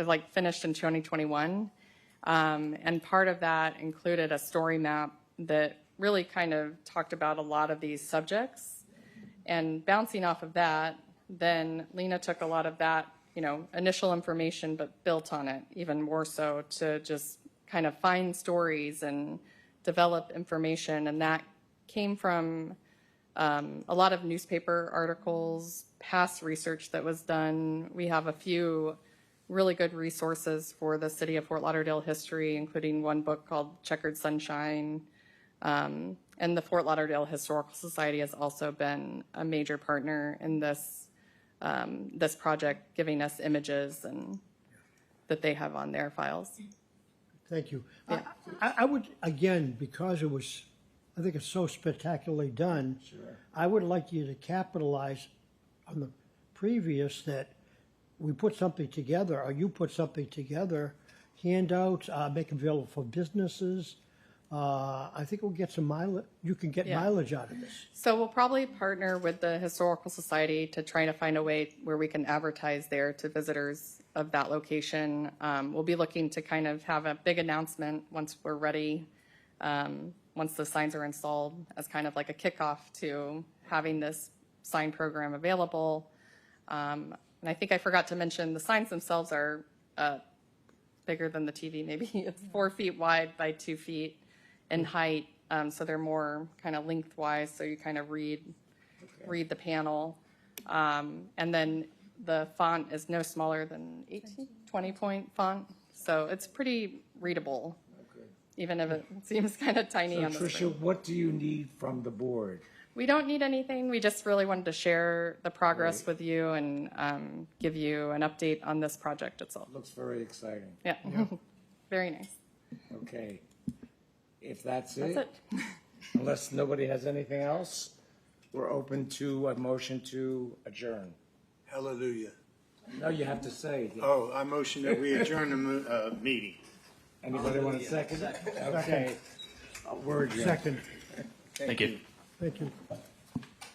like finished in 2021. And part of that included a story map that really kind of talked about a lot of these subjects. And bouncing off of that, then Lena took a lot of that, initial information, but built on it even more so to just kind of find stories and develop information. And that came from a lot of newspaper articles, past research that was done. We have a few really good resources for the city of Fort Lauderdale history, including one book called Checkered Sunshine. And the Fort Lauderdale Historical Society has also been a major partner in this this project, giving us images and that they have on their files. Thank you. Yeah. I would, again, because it was, I think it's so spectacularly done, I would like you to capitalize on the previous that we put something together, or you put something together, handouts, make them available for businesses. I think we'll get some mileage, you can get mileage out of this. So we'll probably partner with the Historical Society to try to find a way where we can advertise there to visitors of that location. We'll be looking to kind of have a big announcement once we're ready, once the signs are installed, as kind of like a kickoff to having this sign program available. And I think I forgot to mention the signs themselves are bigger than the TV, maybe. It's 4 feet wide by 2 feet in height, so they're more kind of lengthwise, so you kind of read the panel. And then the font is no smaller than 20-point font, so it's pretty readable, even if it seems kind of tiny So on the Tricia, screen. what do you need from the board? We don't need anything. We just really wanted to share the progress with you and give you an update on this project itself. Looks very exciting. Yeah, very nice. Okay. If that's That's it, unless nobody has anything else, we're open to a motion to adjourn. Hallelujah. No, you have to say. Oh, I motion that we adjourn the meeting. Anybody want a second? Okay. We're adjourned. Second. Thank you. Thank you.